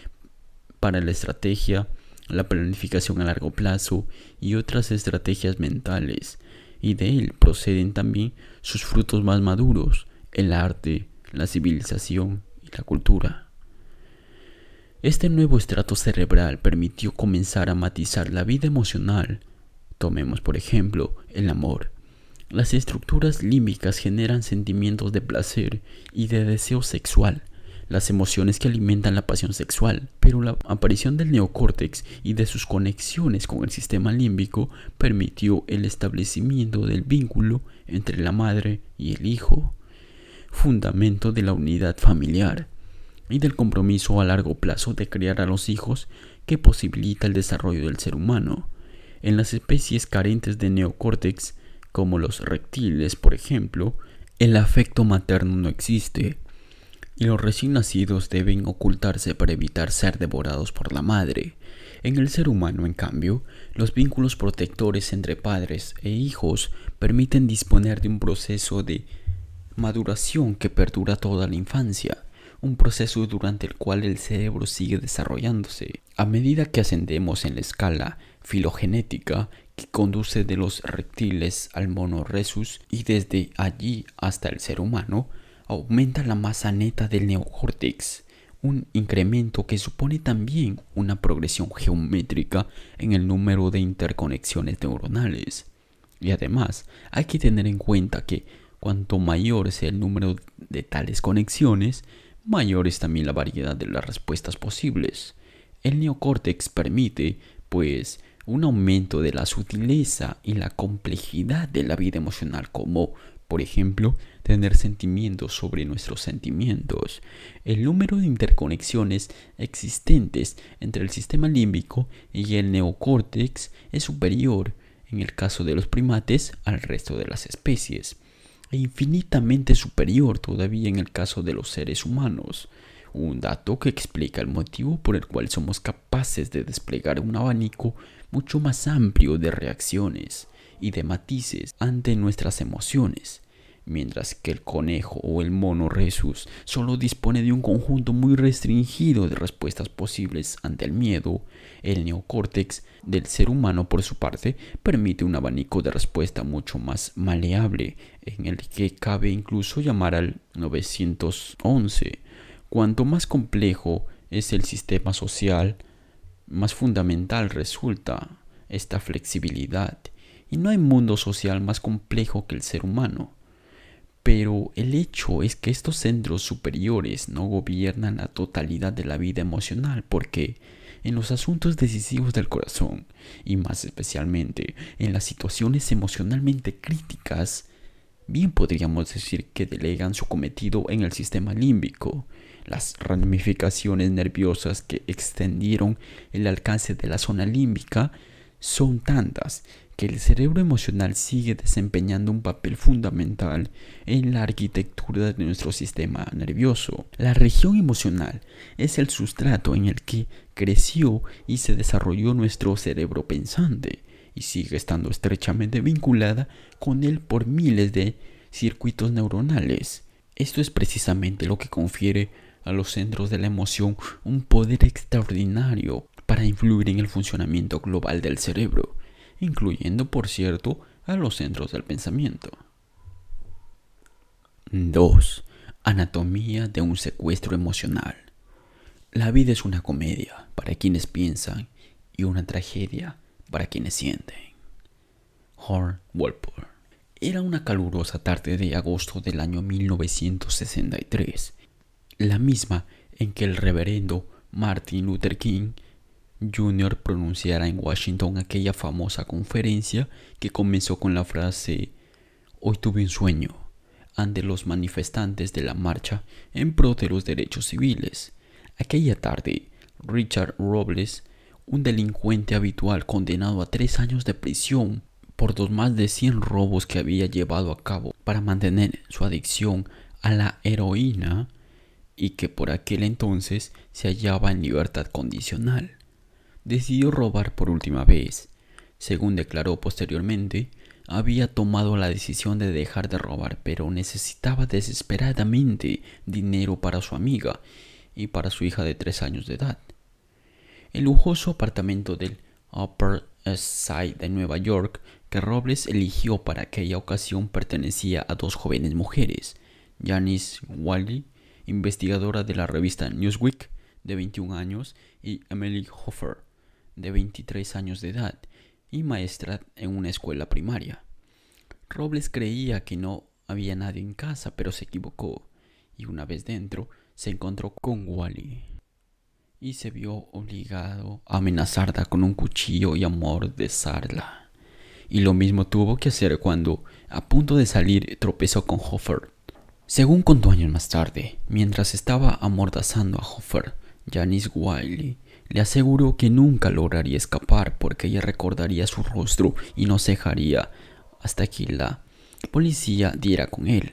para la estrategia, la planificación a largo plazo y otras estrategias mentales, y de él proceden también sus frutos más maduros, el arte, la civilización y la cultura. Este nuevo estrato cerebral permitió comenzar a matizar la vida emocional. Tomemos por ejemplo el amor. Las estructuras límbicas generan sentimientos de placer y de deseo sexual, las emociones que alimentan la pasión sexual, pero la aparición del neocórtex y de sus conexiones con el sistema límbico permitió el establecimiento del vínculo entre la madre y el hijo, fundamento de la unidad familiar y del compromiso a largo plazo de criar a los hijos que posibilita el desarrollo del ser humano. En las especies carentes de neocórtex, como los reptiles, por ejemplo, el afecto materno no existe, y los recién nacidos deben ocultarse para evitar ser devorados por la madre. En el ser humano, en cambio, los vínculos protectores entre padres e hijos permiten disponer de un proceso de maduración que perdura toda la infancia, un proceso durante el cual el cerebro sigue desarrollándose. A medida que ascendemos en la escala filogenética que conduce de los reptiles al Mono rhesus y desde allí hasta el ser humano, aumenta la masa neta del neocórtex, un incremento que supone también una progresión geométrica en el número de interconexiones neuronales. Y además, hay que tener en cuenta que cuanto mayor sea el número de tales conexiones, mayor es también la variedad de las respuestas posibles. El neocórtex permite, pues, un aumento de la sutileza y la complejidad de la vida emocional, como, por ejemplo, tener sentimientos sobre nuestros sentimientos. El número de interconexiones existentes entre el sistema límbico y el neocórtex es superior, en el caso de los primates, al resto de las especies, e infinitamente superior todavía en el caso de los seres humanos. Un dato que explica el motivo por el cual somos capaces de desplegar un abanico mucho más amplio de reacciones y de matices ante nuestras emociones, mientras que el conejo o el mono rhesus solo dispone de un conjunto muy restringido de respuestas posibles ante el miedo. El neocórtex del ser humano, por su parte, permite un abanico de respuesta mucho más maleable, en el que cabe incluso llamar al 911. Cuanto más complejo es el sistema social, más fundamental resulta esta flexibilidad, y no hay mundo social más complejo que el ser humano. Pero el hecho es que estos centros superiores no gobiernan la totalidad de la vida emocional, porque en los asuntos decisivos del corazón, y más especialmente en las situaciones emocionalmente críticas, bien podríamos decir que delegan su cometido en el sistema límbico. Las ramificaciones nerviosas que extendieron el alcance de la zona límbica son tantas que el cerebro emocional sigue desempeñando un papel fundamental en la arquitectura de nuestro sistema nervioso. La región emocional es el sustrato en el que creció y se desarrolló nuestro cerebro pensante, y sigue estando estrechamente vinculada con él por miles de circuitos neuronales. Esto es precisamente lo que confiere a los centros de la emoción un poder extraordinario para influir en el funcionamiento global del cerebro, incluyendo, por cierto, a los centros del pensamiento. 2. Anatomía de un secuestro emocional. La vida es una comedia para quienes piensan y una tragedia para quienes sienten. Horace Walpole. Era una calurosa tarde de agosto del año 1963, la misma en que el reverendo Martin Luther King Jr. pronunciara en Washington aquella famosa conferencia que comenzó con la frase «Hoy tuve un sueño» ante los manifestantes de la marcha en pro de los derechos civiles. Aquella tarde, Richard Robles, un delincuente habitual condenado a 3 años de prisión por los más de 100 robos que había llevado a cabo para mantener su adicción a la heroína y que por aquel entonces se hallaba en libertad condicional. Decidió robar por última vez. Según declaró posteriormente, había tomado la decisión de dejar de robar, pero necesitaba desesperadamente dinero para su amiga y para su hija de 3 años de edad. El lujoso apartamento del Upper East Side de Nueva York que Robles eligió para aquella ocasión pertenecía a 2 jóvenes mujeres, Janice Wiley, investigadora de la revista Newsweek, de 21 años, y Emily Hoffer, de 23 años de edad, y maestra en una escuela primaria. Robles creía que no había nadie en casa, pero se equivocó, y una vez dentro se encontró con Wiley y se vio obligado a amenazarla con un cuchillo y amordazarla. Y lo mismo tuvo que hacer cuando, a punto de salir, tropezó con Hoffer. Según contó años más tarde, mientras estaba amordazando a Hoffer, Janice Wiley le aseguró que nunca lograría escapar porque ella recordaría su rostro y no se dejaría hasta que la policía diera con él.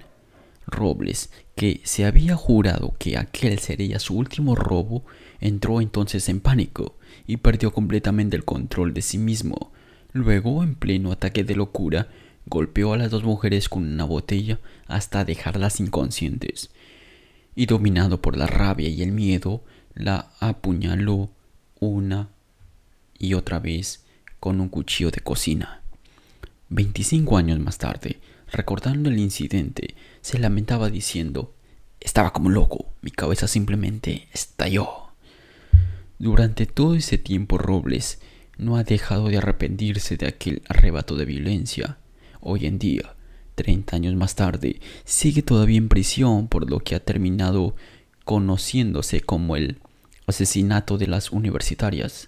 Robles, que se había jurado que aquel sería su último robo, entró entonces en pánico y perdió completamente el control de sí mismo. Luego, en pleno ataque de locura, golpeó a las 2 mujeres con una botella hasta dejarlas inconscientes. Y dominado por la rabia y el miedo, la apuñaló una y otra vez con un cuchillo de cocina. 25 años más tarde, recordando el incidente, se lamentaba diciendo: «Estaba como loco, mi cabeza simplemente estalló». Durante todo ese tiempo Robles no ha dejado de arrepentirse de aquel arrebato de violencia. Hoy en día, 30 años más tarde, sigue todavía en prisión por lo que ha terminado conociéndose como el asesinato de las universitarias.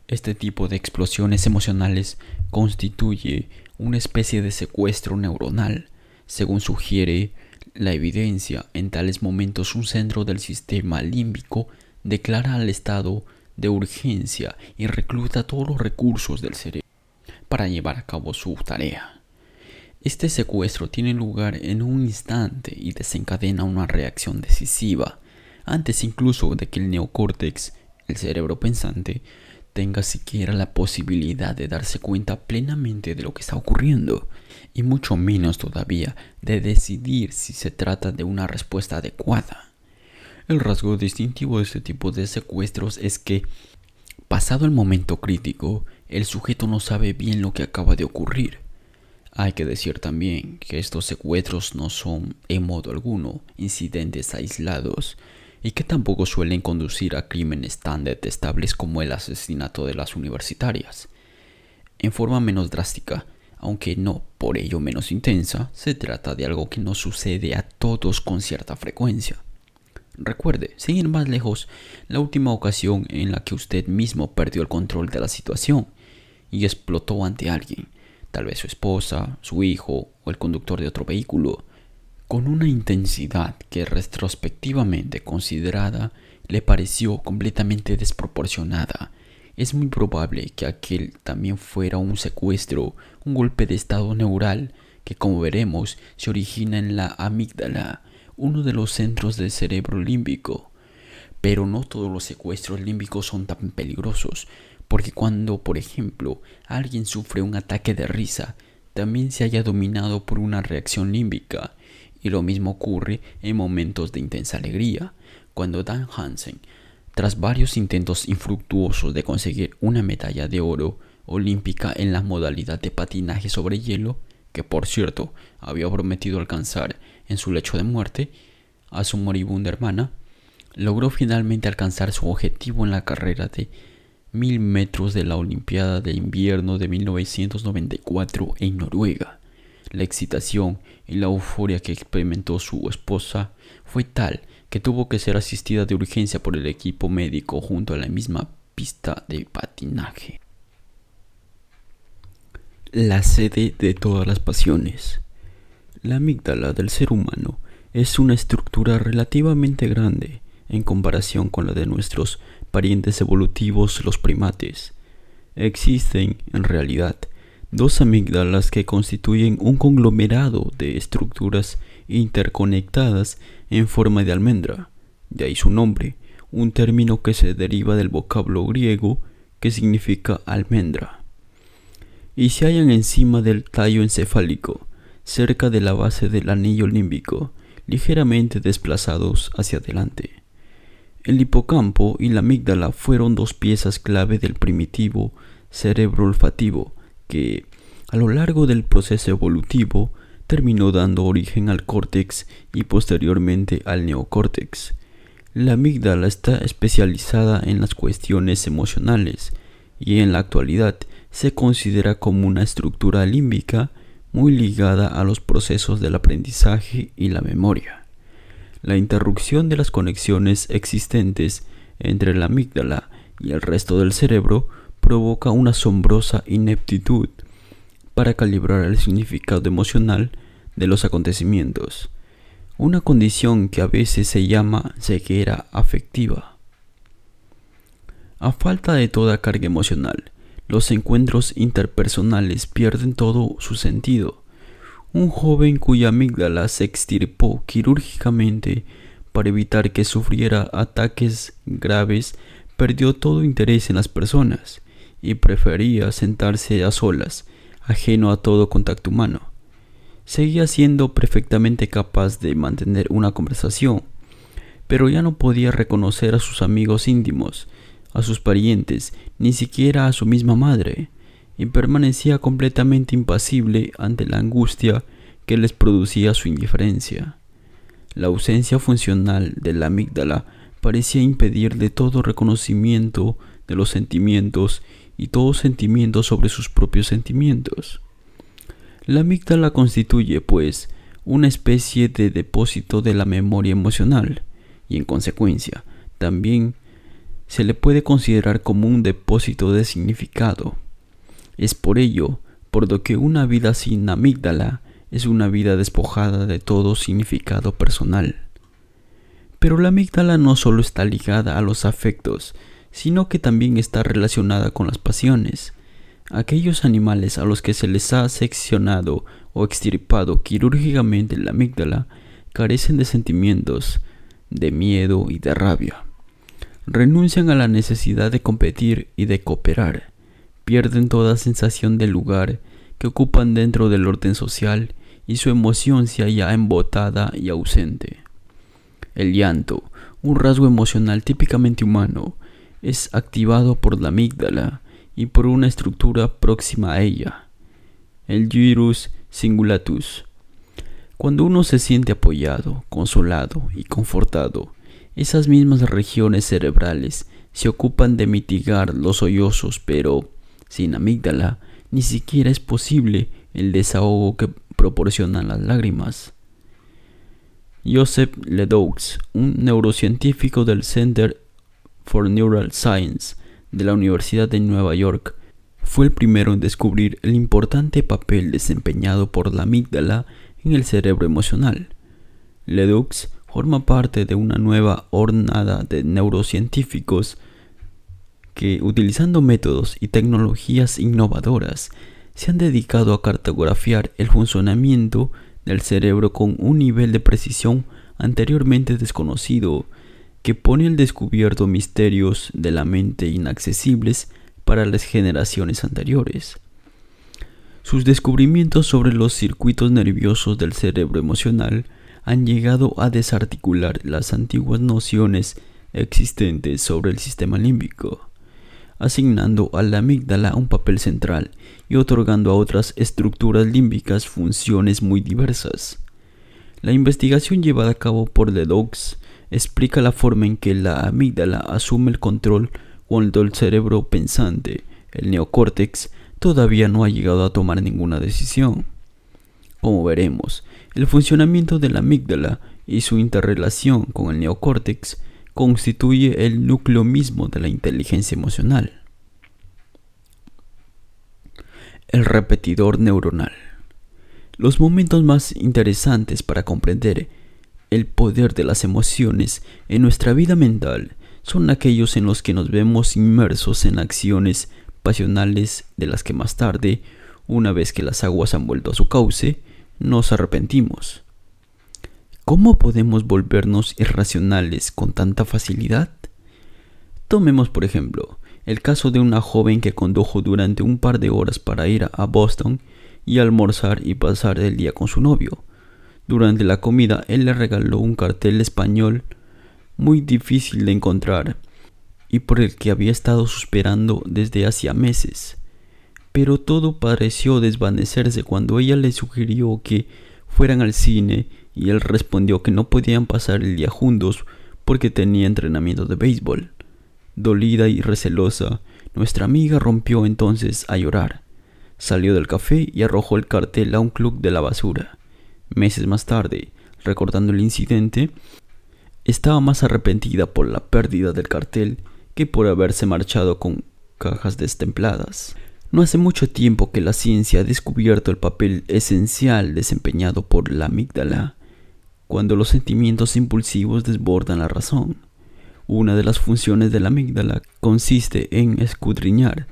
Este tipo de explosiones emocionales constituye una especie de secuestro neuronal. Según sugiere la evidencia, en tales momentos un centro del sistema límbico declara al estado de urgencia y recluta todos los recursos del cerebro para llevar a cabo su tarea. Este secuestro tiene lugar en un instante y desencadena una reacción decisiva, antes incluso de que el neocórtex, el cerebro pensante, tenga siquiera la posibilidad de darse cuenta plenamente de lo que está ocurriendo, y mucho menos todavía de decidir si se trata de una respuesta adecuada. El rasgo distintivo de este tipo de secuestros es que, pasado el momento crítico, el sujeto no sabe bien lo que acaba de ocurrir. Hay que decir también que estos secuestros no son, en modo alguno, incidentes aislados, y que tampoco suelen conducir a crímenes tan detestables como el asesinato de las universitarias. En forma menos drástica, aunque no por ello menos intensa, se trata de algo que nos sucede a todos con cierta frecuencia. Recuerde, sin ir más lejos, la última ocasión en la que usted mismo perdió el control de la situación y explotó ante alguien, tal vez su esposa, su hijo o el conductor de otro vehículo, con una intensidad que retrospectivamente considerada le pareció completamente desproporcionada. Es muy probable que aquel también fuera un secuestro, un golpe de estado neural que, como veremos, se origina en la amígdala, uno de los centros del cerebro límbico. Pero no todos los secuestros límbicos son tan peligrosos, porque cuando, por ejemplo, alguien sufre un ataque de risa, también se halla dominado por una reacción límbica. Y lo mismo ocurre en momentos de intensa alegría, cuando Dan Hansen, tras varios intentos infructuosos de conseguir una medalla de oro olímpica en la modalidad de patinaje sobre hielo, que por cierto había prometido alcanzar en su lecho de muerte a su moribunda hermana, logró finalmente alcanzar su objetivo en la carrera de 1000 metros de la Olimpiada de Invierno de 1994 en Noruega. La excitación y la euforia que experimentó su esposa fue tal que tuvo que ser asistida de urgencia por el equipo médico junto a la misma pista de patinaje. La sede de todas las pasiones. La amígdala del ser humano es una estructura relativamente grande en comparación con la de nuestros parientes evolutivos, los primates. Existen, en realidad, Dos amígdalas que constituyen un conglomerado de estructuras interconectadas en forma de almendra, de ahí su nombre, un término que se deriva del vocablo griego que significa almendra, y se hallan encima del tallo encefálico, cerca de la base del anillo límbico, ligeramente desplazados hacia adelante. El hipocampo y la amígdala fueron dos piezas clave del primitivo cerebro olfativo que, a lo largo del proceso evolutivo, terminó dando origen al córtex y posteriormente al neocórtex. La amígdala está especializada en las cuestiones emocionales y en la actualidad se considera como una estructura límbica muy ligada a los procesos del aprendizaje y la memoria. La interrupción de las conexiones existentes entre la amígdala y el resto del cerebro provoca una asombrosa ineptitud para calibrar el significado emocional de los acontecimientos, una condición que a veces se llama ceguera afectiva. A falta de toda carga emocional, los encuentros interpersonales pierden todo su sentido. Un joven cuya amígdala se extirpó quirúrgicamente para evitar que sufriera ataques graves perdió todo interés en las personas y prefería sentarse a solas, ajeno a todo contacto humano. Seguía siendo perfectamente capaz de mantener una conversación, pero ya no podía reconocer a sus amigos íntimos, a sus parientes, ni siquiera a su misma madre, y permanecía completamente impasible ante la angustia que les producía su indiferencia. La ausencia funcional de la amígdala parecía impedirle todo reconocimiento de los sentimientos y todo sentimiento sobre sus propios sentimientos. La amígdala constituye, pues, una especie de depósito de la memoria emocional y, en consecuencia, también se le puede considerar como un depósito de significado. Es por ello por lo que una vida sin amígdala es una vida despojada de todo significado personal. Pero la amígdala no solo está ligada a los afectos, sino que también está relacionada con las pasiones. Aquellos animales a los que se les ha seccionado o extirpado quirúrgicamente la amígdala carecen de sentimientos, de miedo y de rabia. Renuncian a la necesidad de competir y de cooperar. Pierden toda sensación de lugar que ocupan dentro del orden social y su emoción se halla embotada y ausente. El llanto, un rasgo emocional típicamente humano, es activado por la amígdala y por una estructura próxima a ella, el gyrus cingulatus. Cuando uno se siente apoyado, consolado y confortado, esas mismas regiones cerebrales se ocupan de mitigar los sollozos, pero sin amígdala ni siquiera es posible el desahogo que proporcionan las lágrimas. Joseph Ledoux, un neurocientífico del Center for Neural Science de la Universidad de Nueva York, fue el primero en descubrir el importante papel desempeñado por la amígdala en el cerebro emocional. Ledoux forma parte de una nueva hornada de neurocientíficos que, utilizando métodos y tecnologías innovadoras, se han dedicado a cartografiar el funcionamiento del cerebro con un nivel de precisión anteriormente desconocido, que pone al descubierto misterios de la mente inaccesibles para las generaciones anteriores. Sus descubrimientos sobre los circuitos nerviosos del cerebro emocional han llegado a desarticular las antiguas nociones existentes sobre el sistema límbico, asignando a la amígdala un papel central y otorgando a otras estructuras límbicas funciones muy diversas. La investigación llevada a cabo por Ledoux explica la forma en que la amígdala asume el control cuando el cerebro pensante, el neocórtex, todavía no ha llegado a tomar ninguna decisión. Como veremos, el funcionamiento de la amígdala y su interrelación con el neocórtex constituye el núcleo mismo de la inteligencia emocional. El repetidor neuronal. Los momentos más interesantes para comprender el poder de las emociones en nuestra vida mental son aquellos en los que nos vemos inmersos en acciones pasionales de las que más tarde Una vez que las aguas han vuelto a su cauce, nos arrepentimos. ¿Cómo podemos volvernos irracionales con tanta facilidad? Tomemos, por ejemplo, el caso de una joven que condujo durante un par de horas para ir a Boston y almorzar y pasar el día con su novio. Durante la comida, él le regaló un cartel español muy difícil de encontrar y por el que había estado suspirando desde hacía meses. Pero todo pareció desvanecerse cuando ella le sugirió que fueran al cine y él respondió que no podían pasar el día juntos porque tenía entrenamiento de béisbol. Dolida y recelosa, nuestra amiga rompió entonces a llorar. Salió del café y arrojó el cartel a un club de la basura. Meses más tarde, recordando el incidente, estaba más arrepentida por la pérdida del cartel que por haberse marchado con cajas destempladas. No hace mucho tiempo que la ciencia ha descubierto el papel esencial desempeñado por la amígdala cuando los sentimientos impulsivos desbordan la razón. Una de las funciones de la amígdala consiste en escudriñar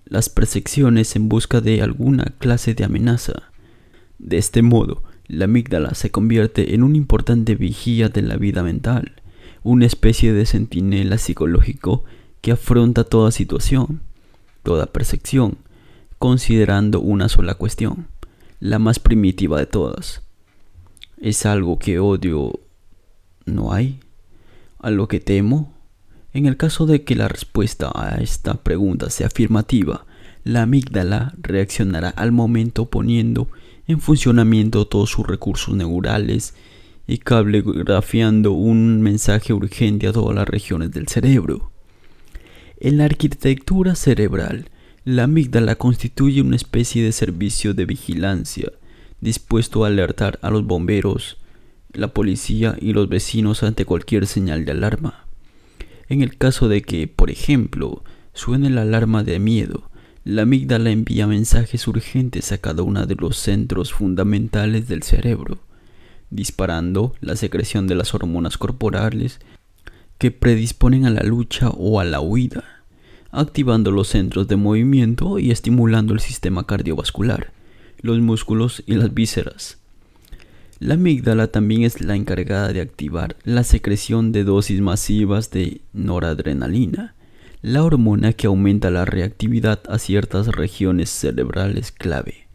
las percepciones en busca de alguna clase de amenaza. De este modo, la amígdala se convierte en un importante vigía de la vida mental, una especie de centinela psicológico que afronta toda situación, toda percepción, considerando una sola cuestión, la más primitiva de todas. ¿Es algo que odio? ¿No hay? ¿A lo que temo? En el caso de que la respuesta a esta pregunta sea afirmativa, la amígdala reaccionará al momento poniendo en funcionamiento todos sus recursos neurales y cablegrafiando un mensaje urgente a todas las regiones del cerebro. En la arquitectura cerebral, la amígdala constituye una especie de servicio de vigilancia, dispuesto a alertar a los bomberos, la policía y los vecinos ante cualquier señal de alarma. En el caso de que, por ejemplo, suene la alarma de miedo, la amígdala envía mensajes urgentes a cada uno de los centros fundamentales del cerebro, disparando la secreción de las hormonas corporales que predisponen a la lucha o a la huida, activando los centros de movimiento y estimulando el sistema cardiovascular, los músculos y las vísceras. La amígdala también es la encargada de activar la secreción de dosis masivas de noradrenalina, la hormona que aumenta la reactividad a ciertas regiones cerebrales clave,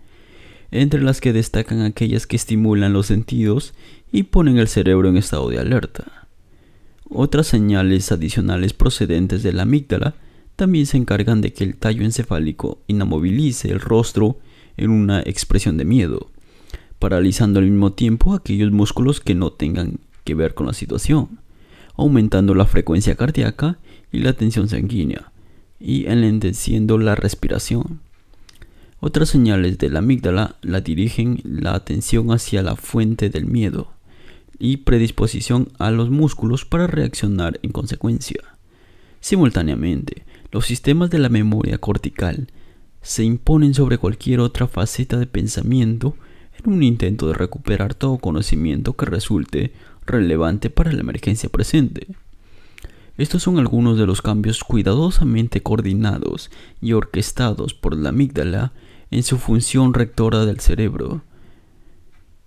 entre las que destacan aquellas que estimulan los sentidos y ponen el cerebro en estado de alerta. Otras señales adicionales procedentes de la amígdala también se encargan de que el tallo encefálico inamovilice el rostro en una expresión de miedo, paralizando al mismo tiempo aquellos músculos que no tengan que ver con la situación, aumentando la frecuencia cardíaca y la tensión sanguínea, y enlenteciendo la respiración. Otras señales de la amígdala la dirigen la atención hacia la fuente del miedo y predisposición a los músculos para reaccionar en consecuencia. Simultáneamente, los sistemas de la memoria cortical se imponen sobre cualquier otra faceta de pensamiento en un intento de recuperar todo conocimiento que resulte relevante para la emergencia presente. Estos son algunos de los cambios cuidadosamente coordinados y orquestados por la amígdala en su función rectora del cerebro.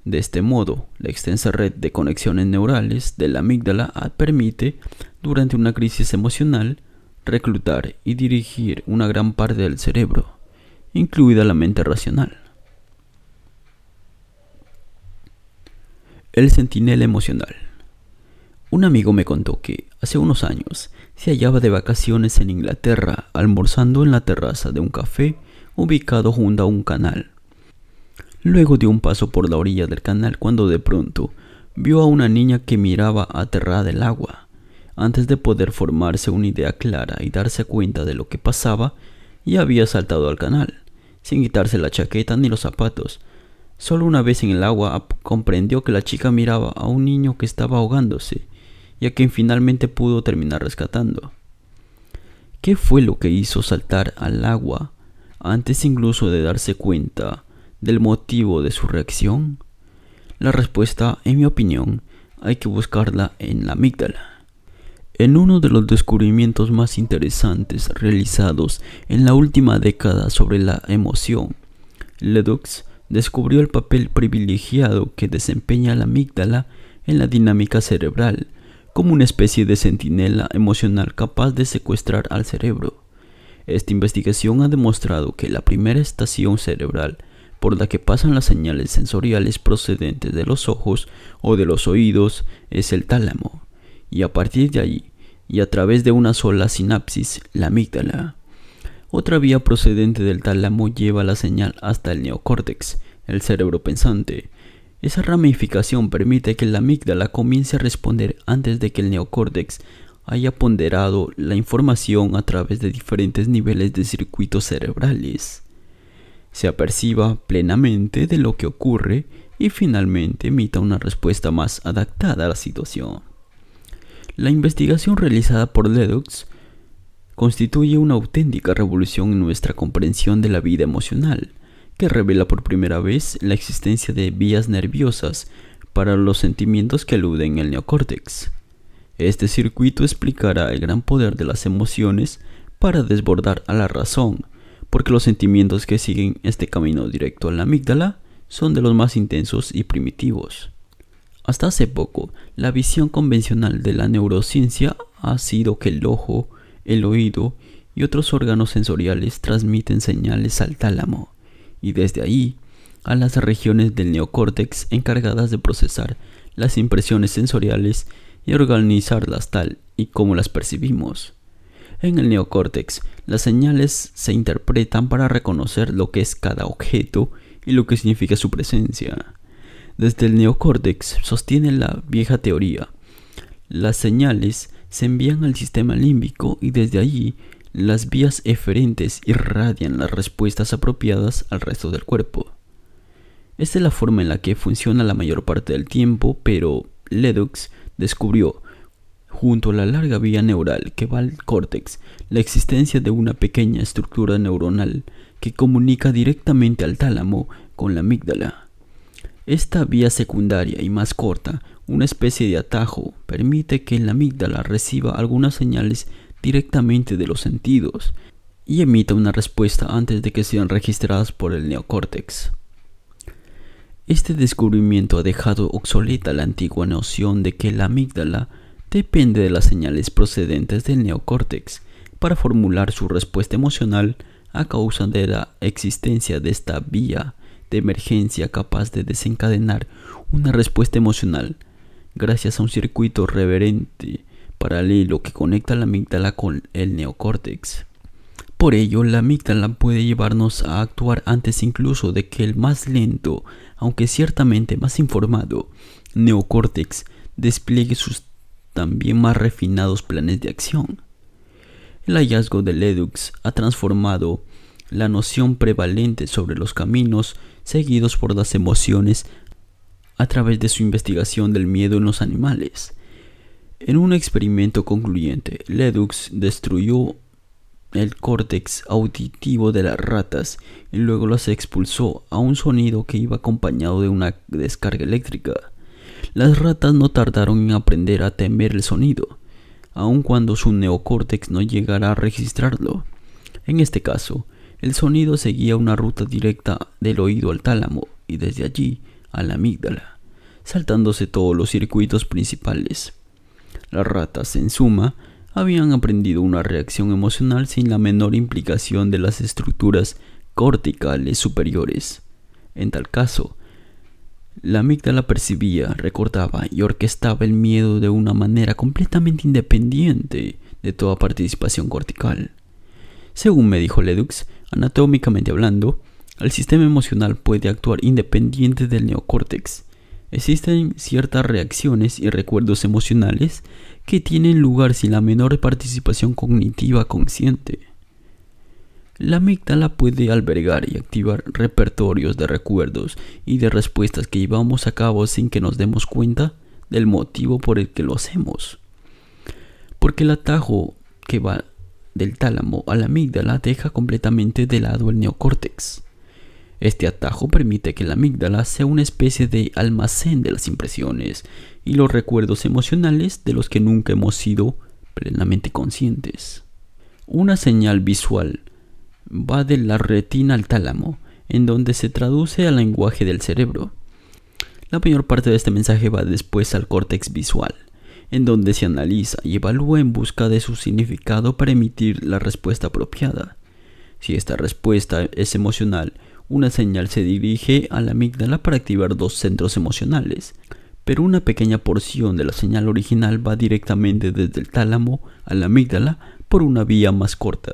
De este modo, la extensa red de conexiones neurales de la amígdala permite, durante una crisis emocional, reclutar y dirigir una gran parte del cerebro, incluida la mente racional. El centinela emocional. Un amigo me contó que, hace unos años, se hallaba de vacaciones en Inglaterra, almorzando en la terraza de un café ubicado junto a un canal. Luego dio un paso por la orilla del canal cuando de pronto vio a una niña que miraba aterrada el agua. Antes de poder formarse una idea clara y darse cuenta de lo que pasaba, ya había saltado al canal, sin quitarse la chaqueta ni los zapatos. Solo una vez en el agua comprendió que la chica miraba a un niño que estaba ahogándose y a quien finalmente pudo terminar rescatando. ¿Qué fue lo que hizo saltar al agua antes incluso de darse cuenta del motivo de su reacción? La respuesta, en mi opinión, hay que buscarla en la amígdala. En uno de los descubrimientos más interesantes realizados en la última década sobre la emoción, Ledoux descubrió el papel privilegiado que desempeña la amígdala en la dinámica cerebral, como una especie de centinela emocional capaz de secuestrar al cerebro. Esta investigación ha demostrado que la primera estación cerebral por la que pasan las señales sensoriales procedentes de los ojos o de los oídos es el tálamo, y a partir de allí, y a través de una sola sinapsis, la amígdala. Otra vía procedente del tálamo lleva la señal hasta el neocórtex, el cerebro pensante. Esa ramificación permite que la amígdala comience a responder antes de que el neocórtex haya ponderado la información a través de diferentes niveles de circuitos cerebrales, se aperciba plenamente de lo que ocurre y finalmente emita una respuesta más adaptada a la situación. La investigación realizada por Ledoux constituye una auténtica revolución en nuestra comprensión de la vida emocional, que revela por primera vez la existencia de vías nerviosas para los sentimientos que aluden al neocórtex. Este circuito explicará el gran poder de las emociones para desbordar a la razón, porque los sentimientos que siguen este camino directo a la amígdala son de los más intensos y primitivos. Hasta hace poco, la visión convencional de la neurociencia ha sido que el ojo, el oído y otros órganos sensoriales transmiten señales al tálamo, y desde ahí a las regiones del neocórtex encargadas de procesar las impresiones sensoriales y organizarlas tal y como las percibimos. En el neocórtex, las señales se interpretan para reconocer lo que es cada objeto y lo que significa su presencia. Desde el neocórtex sostiene la vieja teoría. Las señales se envían al sistema límbico y desde allí las vías eferentes irradian las respuestas apropiadas al resto del cuerpo. Esta es la forma en la que funciona la mayor parte del tiempo, pero Ledoux descubrió, junto a la larga vía neural que va al córtex, la existencia de una pequeña estructura neuronal que comunica directamente al tálamo con la amígdala. Esta vía secundaria y más corta, una especie de atajo, permite que la amígdala reciba algunas señales directamente de los sentidos y emita una respuesta antes de que sean registradas por el neocórtex. Este descubrimiento ha dejado obsoleta la antigua noción de que la amígdala depende de las señales procedentes del neocórtex para formular su respuesta emocional a causa de la existencia de esta vía de emergencia capaz de desencadenar una respuesta emocional gracias a un circuito reverente paralelo que conecta la amígdala con el neocórtex. Por ello, la amígdala puede llevarnos a actuar antes incluso de que el más lento, aunque ciertamente más informado, neocórtex despliegue sus también más refinados planes de acción. El hallazgo de Ledoux ha transformado la noción prevalente sobre los caminos seguidos por las emociones a través de su investigación del miedo en los animales. En un experimento concluyente, Ledoux destruyó el córtex auditivo de las ratas y luego las expulsó a un sonido que iba acompañado de una descarga eléctrica. Las ratas no tardaron en aprender a temer el sonido, aun cuando su neocórtex no llegara a registrarlo. En este caso, el sonido seguía una ruta directa del oído al tálamo y desde allí a la amígdala, saltándose todos los circuitos principales. Las ratas, en suma, habían aprendido una reacción emocional sin la menor implicación de las estructuras corticales superiores. En tal caso, la amígdala percibía, recordaba y orquestaba el miedo de una manera completamente independiente de toda participación cortical. Según me dijo Ledoux, anatómicamente hablando, el sistema emocional puede actuar independiente del neocórtex. Existen ciertas reacciones y recuerdos emocionales que tienen lugar sin la menor participación cognitiva consciente. La amígdala puede albergar y activar repertorios de recuerdos y de respuestas que llevamos a cabo sin que nos demos cuenta del motivo por el que lo hacemos. Porque el atajo que va del tálamo a la amígdala deja completamente de lado el neocórtex. Este atajo permite que la amígdala sea una especie de almacén de las impresiones y los recuerdos emocionales de los que nunca hemos sido plenamente conscientes. Una señal visual va de la retina al tálamo, en donde se traduce al lenguaje del cerebro. La mayor parte de este mensaje va después al córtex visual, en donde se analiza y evalúa en busca de su significado para emitir la respuesta apropiada. Si esta respuesta es emocional, una señal se dirige a la amígdala para activar dos centros emocionales, pero una pequeña porción de la señal original va directamente desde el tálamo a la amígdala por una vía más corta,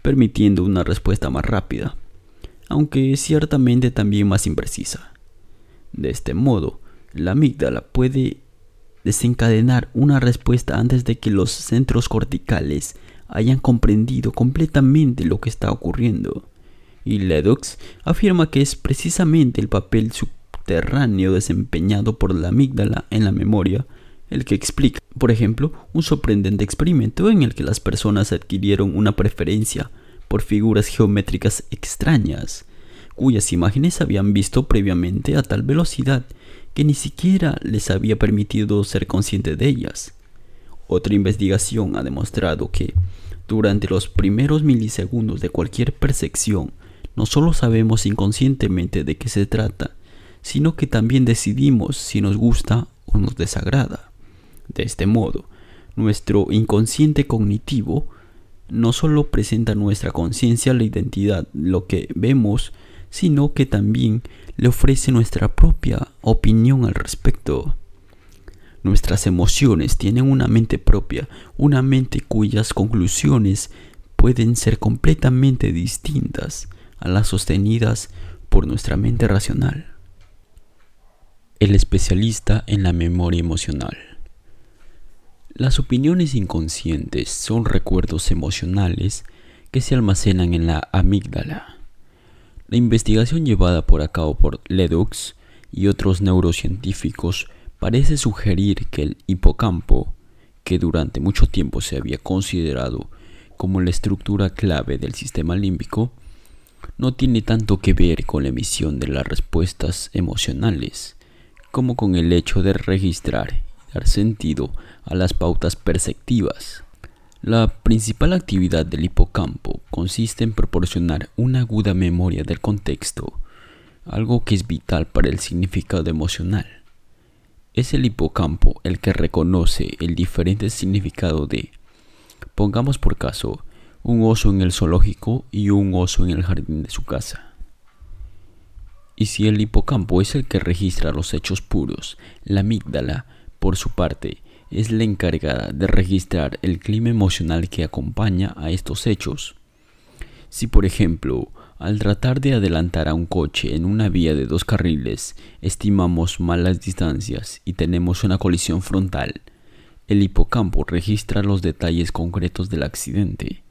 permitiendo una respuesta más rápida, aunque ciertamente también más imprecisa. De este modo, la amígdala puede desencadenar una respuesta antes de que los centros corticales hayan comprendido completamente lo que está ocurriendo. Y Ledoux afirma que es precisamente el papel subterráneo desempeñado por la amígdala en la memoria el que explica, por ejemplo, un sorprendente experimento en el que las personas adquirieron una preferencia por figuras geométricas extrañas, cuyas imágenes habían visto previamente a tal velocidad que ni siquiera les había permitido ser conscientes de ellas. Otra investigación ha demostrado que, durante los primeros milisegundos de cualquier percepción, no solo sabemos inconscientemente de qué se trata, sino que también decidimos si nos gusta o nos desagrada. De este modo, nuestro inconsciente cognitivo no solo presenta a nuestra conciencia la identidad, lo que vemos, sino que también le ofrece nuestra propia opinión al respecto. Nuestras emociones tienen una mente propia, una mente cuyas conclusiones pueden ser completamente distintas a las sostenidas por nuestra mente racional. El especialista en la memoria emocional. Las opiniones inconscientes son recuerdos emocionales que se almacenan en la amígdala. La investigación llevada a cabo por Ledoux y otros neurocientíficos parece sugerir que el hipocampo, que durante mucho tiempo se había considerado como la estructura clave del sistema límbico, no tiene tanto que ver con la emisión de las respuestas emocionales, como con el hecho de registrar y dar sentido a las pautas perceptivas. La principal actividad del hipocampo consiste en proporcionar una aguda memoria del contexto, algo que es vital para el significado emocional. Es el hipocampo el que reconoce el diferente significado de, pongamos por caso, un oso en el zoológico y un oso en el jardín de su casa. Y si el hipocampo es el que registra los hechos puros, la amígdala, por su parte, es la encargada de registrar el clima emocional que acompaña a estos hechos. Si, por ejemplo, al tratar de adelantar a un coche en una vía de 2 carriles, estimamos mal las distancias y tenemos una colisión frontal, el hipocampo registra los detalles concretos del accidente,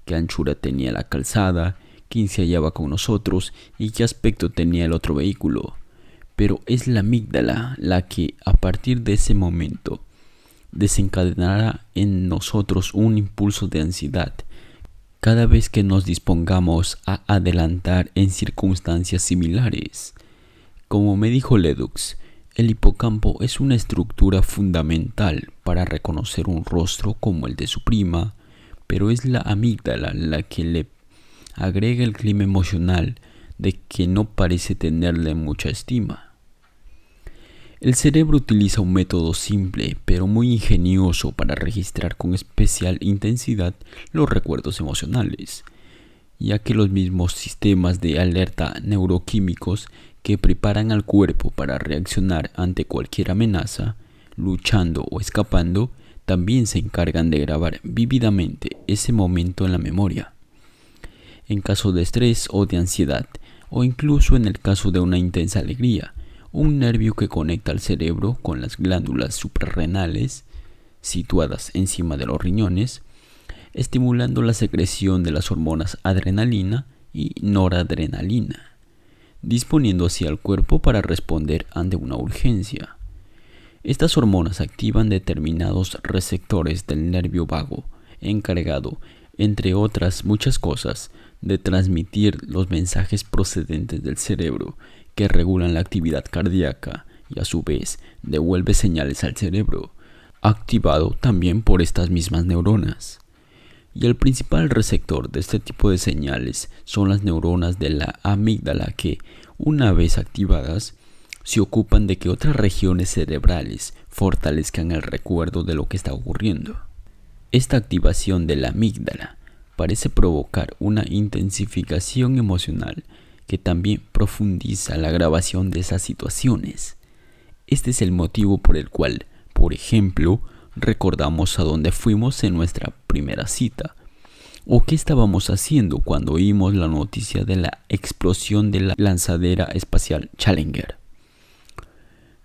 qué anchura tenía la calzada, quién se hallaba con nosotros y qué aspecto tenía el otro vehículo. Pero es la amígdala la que, a partir de ese momento, desencadenará en nosotros un impulso de ansiedad cada vez que nos dispongamos a adelantar en circunstancias similares. Como me dijo Ledoux, el hipocampo es una estructura fundamental para reconocer un rostro como el de su prima, pero es la amígdala la que le agrega el clima emocional de que no parece tenerle mucha estima. El cerebro utiliza un método simple pero muy ingenioso para registrar con especial intensidad los recuerdos emocionales, ya que los mismos sistemas de alerta neuroquímicos que preparan al cuerpo para reaccionar ante cualquier amenaza, luchando o escapando, también se encargan de grabar vívidamente ese momento en la memoria. En caso de estrés o de ansiedad, o incluso en el caso de una intensa alegría, un nervio que conecta al cerebro con las glándulas suprarrenales, situadas encima de los riñones, estimulando la secreción de las hormonas adrenalina y noradrenalina, disponiendo así al cuerpo para responder ante una urgencia. Estas hormonas activan determinados receptores del nervio vago, encargado, entre otras muchas cosas, de transmitir los mensajes procedentes del cerebro que regulan la actividad cardíaca y a su vez devuelve señales al cerebro, activado también por estas mismas neuronas. Y el principal receptor de este tipo de señales son las neuronas de la amígdala que, una vez activadas, se ocupan de que otras regiones cerebrales fortalezcan el recuerdo de lo que está ocurriendo. Esta activación de la amígdala parece provocar una intensificación emocional que también profundiza la grabación de esas situaciones. Este es el motivo por el cual, por ejemplo, recordamos a dónde fuimos en nuestra primera cita, o qué estábamos haciendo cuando oímos la noticia de la explosión de la lanzadera espacial Challenger.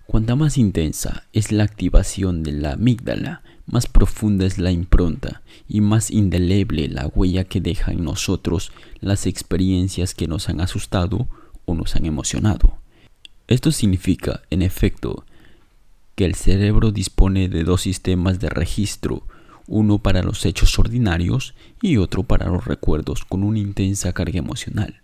Cuanta más intensa es la activación de la amígdala, más profunda es la impronta y más indeleble la huella que deja en nosotros las experiencias que nos han asustado o nos han emocionado. Esto significa, en efecto, que el cerebro dispone de dos sistemas de registro, uno para los hechos ordinarios y otro para los recuerdos con una intensa carga emocional,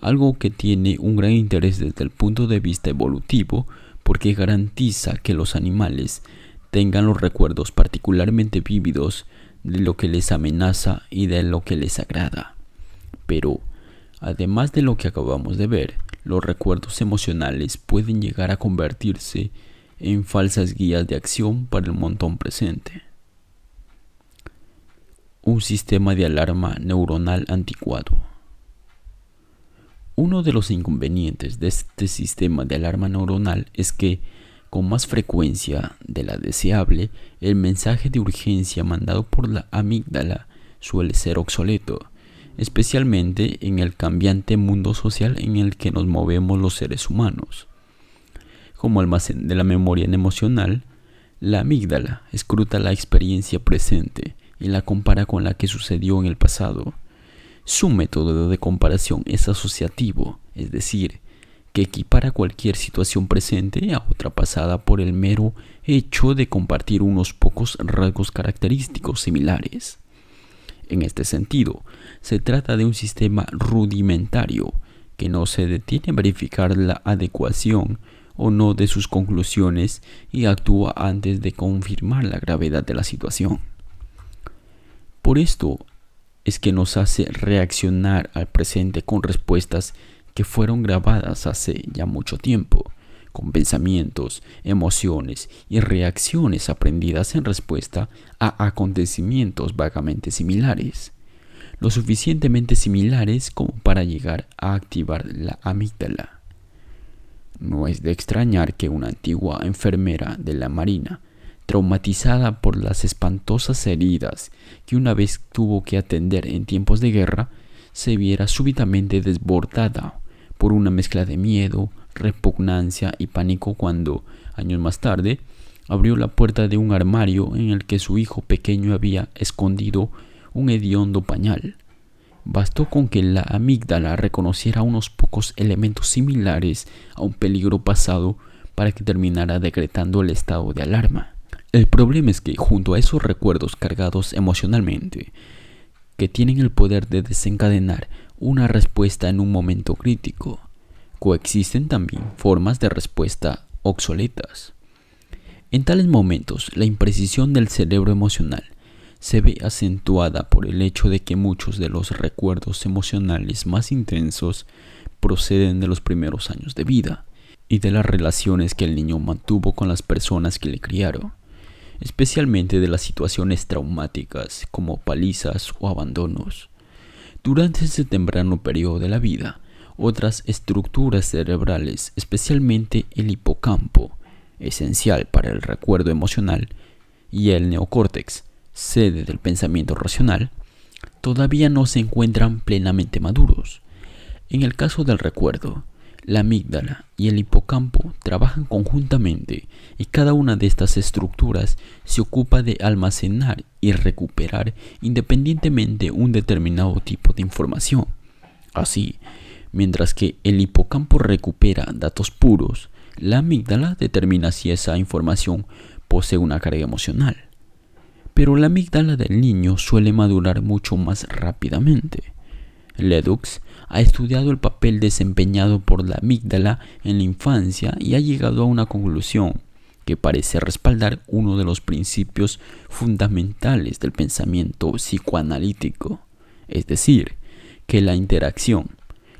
algo que tiene un gran interés desde el punto de vista evolutivo porque garantiza que los animales tengan los recuerdos particularmente vívidos de lo que les amenaza y de lo que les agrada. Pero, además de lo que acabamos de ver, los recuerdos emocionales pueden llegar a convertirse en falsas guías de acción para el montón presente. Un sistema de alarma neuronal anticuado. Uno de los inconvenientes de este sistema de alarma neuronal es que, con más frecuencia de la deseable, el mensaje de urgencia mandado por la amígdala suele ser obsoleto, especialmente en el cambiante mundo social en el que nos movemos los seres humanos. Como almacén de la memoria emocional, la amígdala escruta la experiencia presente y la compara con la que sucedió en el pasado. Su método de comparación es asociativo, es decir, que equipara cualquier situación presente a otra pasada por el mero hecho de compartir unos pocos rasgos característicos similares. En este sentido, se trata de un sistema rudimentario que no se detiene a verificar la adecuación o no de sus conclusiones y actúa antes de confirmar la gravedad de la situación. Por esto es que nos hace reaccionar al presente con respuestas que fueron grabadas hace ya mucho tiempo, con pensamientos, emociones y reacciones aprendidas en respuesta a acontecimientos vagamente similares, lo suficientemente similares como para llegar a activar la amígdala. No es de extrañar que una antigua enfermera de la Marina, traumatizada por las espantosas heridas que una vez tuvo que atender en tiempos de guerra, se viera súbitamente desbordada por una mezcla de miedo, repugnancia y pánico cuando, años más tarde, abrió la puerta de un armario en el que su hijo pequeño había escondido un hediondo pañal. Bastó con que la amígdala reconociera unos pocos elementos similares a un peligro pasado para que terminara decretando el estado de alarma. El problema es que, junto a esos recuerdos cargados emocionalmente, que tienen el poder de desencadenar una respuesta en un momento crítico, coexisten también formas de respuesta obsoletas. En tales momentos, la imprecisión del cerebro emocional se ve acentuada por el hecho de que muchos de los recuerdos emocionales más intensos proceden de los primeros años de vida y de las relaciones que el niño mantuvo con las personas que le criaron, especialmente de las situaciones traumáticas como palizas o abandonos. Durante ese temprano periodo de la vida, otras estructuras cerebrales, especialmente el hipocampo, esencial para el recuerdo emocional, y el neocórtex, sede del pensamiento racional, todavía no se encuentran plenamente maduros. En el caso del recuerdo, la amígdala y el hipocampo trabajan conjuntamente y cada una de estas estructuras se ocupa de almacenar y recuperar independientemente un determinado tipo de información. Así, mientras que el hipocampo recupera datos puros, la amígdala determina si esa información posee una carga emocional. Pero la amígdala del niño suele madurar mucho más rápidamente. Ledoux ha estudiado el papel desempeñado por la amígdala en la infancia y ha llegado a una conclusión que parece respaldar uno de los principios fundamentales del pensamiento psicoanalítico, es decir, que la interacción,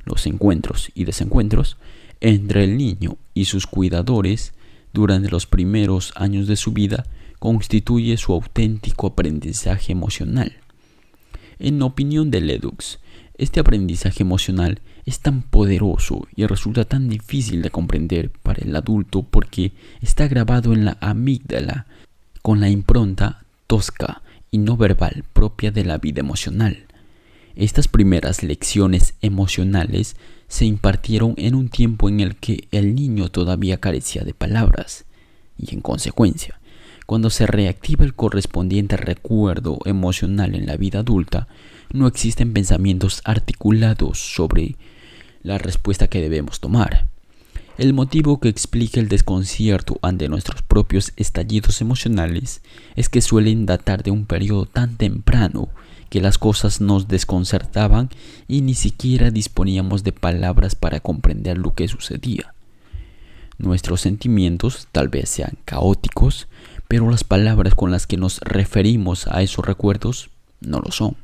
los encuentros y desencuentros entre el niño y sus cuidadores durante los primeros años de su vida constituye su auténtico aprendizaje emocional. En opinión de Leduc, este aprendizaje emocional es tan poderoso y resulta tan difícil de comprender para el adulto porque está grabado en la amígdala con la impronta tosca y no verbal propia de la vida emocional. Estas primeras lecciones emocionales se impartieron en un tiempo en el que el niño todavía carecía de palabras y, en consecuencia, cuando se reactiva el correspondiente recuerdo emocional en la vida adulta, no existen pensamientos articulados sobre la respuesta que debemos tomar. El motivo que explica el desconcierto ante nuestros propios estallidos emocionales es que suelen datar de un periodo tan temprano que las cosas nos desconcertaban y ni siquiera disponíamos de palabras para comprender lo que sucedía. Nuestros sentimientos tal vez sean caóticos, pero las palabras con las que nos referimos a esos recuerdos no lo son.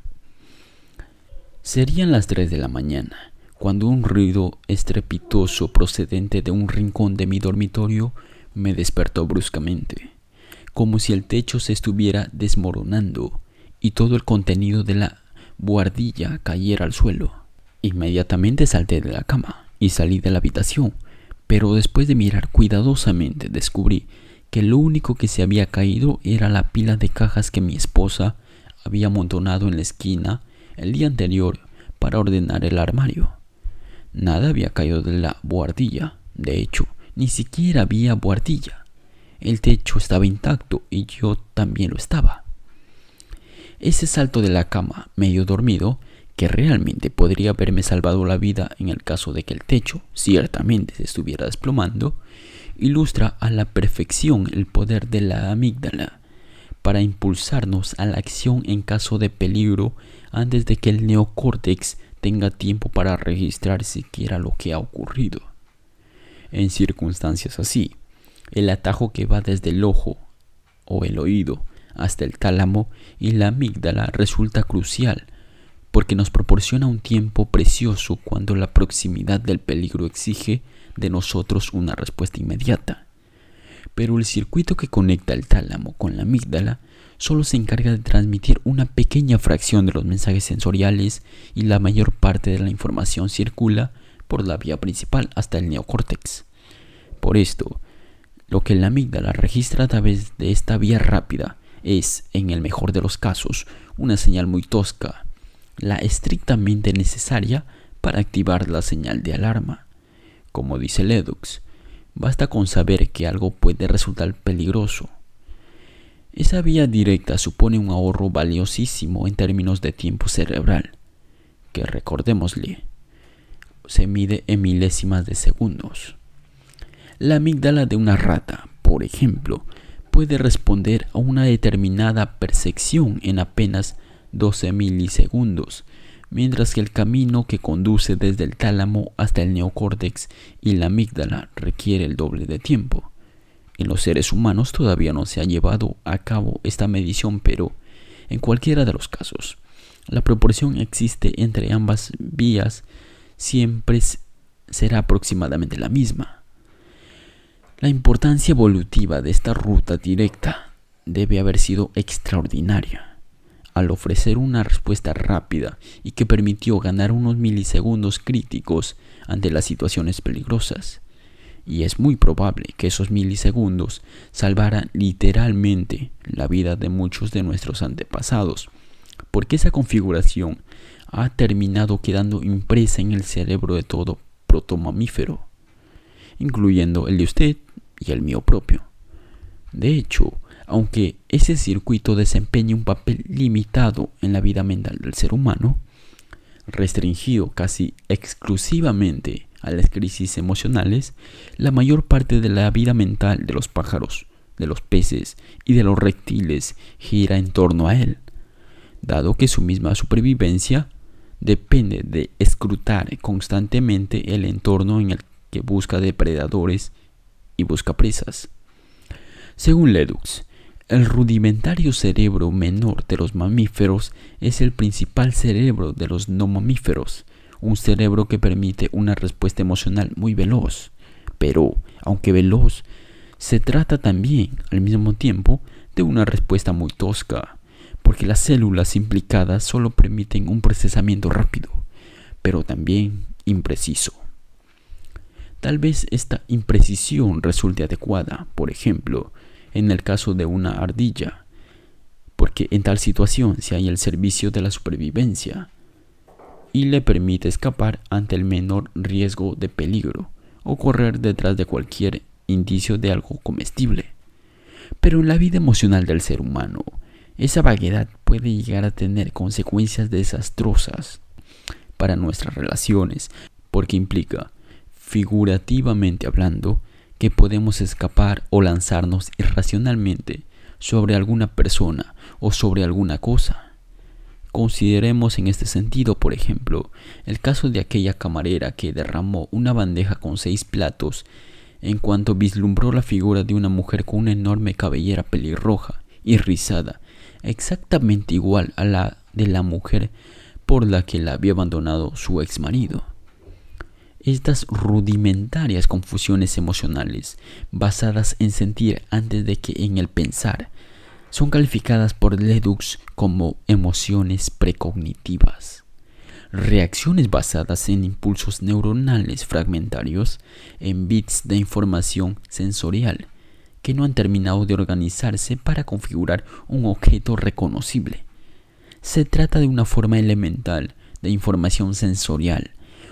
Serían las 3 de la mañana, cuando un ruido estrepitoso procedente de un rincón de mi dormitorio me despertó bruscamente, como si el techo se estuviera desmoronando y todo el contenido de la buhardilla cayera al suelo. Inmediatamente salté de la cama y salí de la habitación, pero después de mirar cuidadosamente descubrí que lo único que se había caído era la pila de cajas que mi esposa había amontonado en la esquina el día anterior para ordenar el armario. Nada había caído de la buhardilla, de hecho, ni siquiera había buhardilla. El techo estaba intacto y yo también lo estaba. Ese salto de la cama, medio dormido, que realmente podría haberme salvado la vida en el caso de que el techo ciertamente se estuviera desplomando, ilustra a la perfección el poder de la amígdala para impulsarnos a la acción en caso de peligro antes de que el neocórtex tenga tiempo para registrar siquiera lo que ha ocurrido. En circunstancias así, el atajo que va desde el ojo o el oído hasta el tálamo y la amígdala resulta crucial porque nos proporciona un tiempo precioso cuando la proximidad del peligro exige de nosotros una respuesta inmediata. Pero el circuito que conecta el tálamo con la amígdala solo se encarga de transmitir una pequeña fracción de los mensajes sensoriales y la mayor parte de la información circula por la vía principal hasta el neocórtex. Por esto, lo que la amígdala registra a través de esta vía rápida es, en el mejor de los casos, una señal muy tosca, la estrictamente necesaria para activar la señal de alarma. Como dice Leduc, basta con saber que algo puede resultar peligroso. Esa vía directa supone un ahorro valiosísimo en términos de tiempo cerebral, que recordémosle, se mide en milésimas de segundos. La amígdala de una rata, por ejemplo, puede responder a una determinada percepción en apenas 12 milisegundos, mientras que el camino que conduce desde el tálamo hasta el neocórtex y la amígdala requiere el doble de tiempo. En los seres humanos todavía no se ha llevado a cabo esta medición, pero en cualquiera de los casos, la proporción existe entre ambas vías siempre será aproximadamente la misma. La importancia evolutiva de esta ruta directa debe haber sido extraordinaria, al ofrecer una respuesta rápida y que permitió ganar unos milisegundos críticos ante las situaciones peligrosas. Y es muy probable que esos milisegundos salvaran literalmente la vida de muchos de nuestros antepasados, porque esa configuración ha terminado quedando impresa en el cerebro de todo protomamífero, incluyendo el de usted y el mío propio. De hecho, aunque ese circuito desempeña un papel limitado en la vida mental del ser humano, restringido casi exclusivamente a las crisis emocionales, la mayor parte de la vida mental de los pájaros, de los peces y de los reptiles gira en torno a él, dado que su misma supervivencia depende de escrutar constantemente el entorno en el que busca depredadores y busca presas. Según Leduc, el rudimentario cerebro menor de los mamíferos es el principal cerebro de los no mamíferos, un cerebro que permite una respuesta emocional muy veloz. Pero, aunque veloz, se trata también, al mismo tiempo, de una respuesta muy tosca, porque las células implicadas solo permiten un procesamiento rápido, pero también impreciso. Tal vez esta imprecisión resulte adecuada, por ejemplo, en el caso de una ardilla, porque en tal situación se halla al servicio de la supervivencia y le permite escapar ante el menor riesgo de peligro o correr detrás de cualquier indicio de algo comestible. Pero en la vida emocional del ser humano, esa vaguedad puede llegar a tener consecuencias desastrosas para nuestras relaciones, porque implica, figurativamente hablando, que podemos escapar o lanzarnos irracionalmente sobre alguna persona o sobre alguna cosa. Consideremos en este sentido, por ejemplo, el caso de aquella camarera que derramó una bandeja con 6 platos en cuanto vislumbró la figura de una mujer con una enorme cabellera pelirroja y rizada, exactamente igual a la de la mujer por la que la había abandonado su exmarido. Estas rudimentarias confusiones emocionales, basadas en sentir antes de que en el pensar, son calificadas por Leduc como emociones precognitivas. Reacciones basadas en impulsos neuronales fragmentarios, en bits de información sensorial, que no han terminado de organizarse para configurar un objeto reconocible. Se trata de una forma elemental de información sensorial,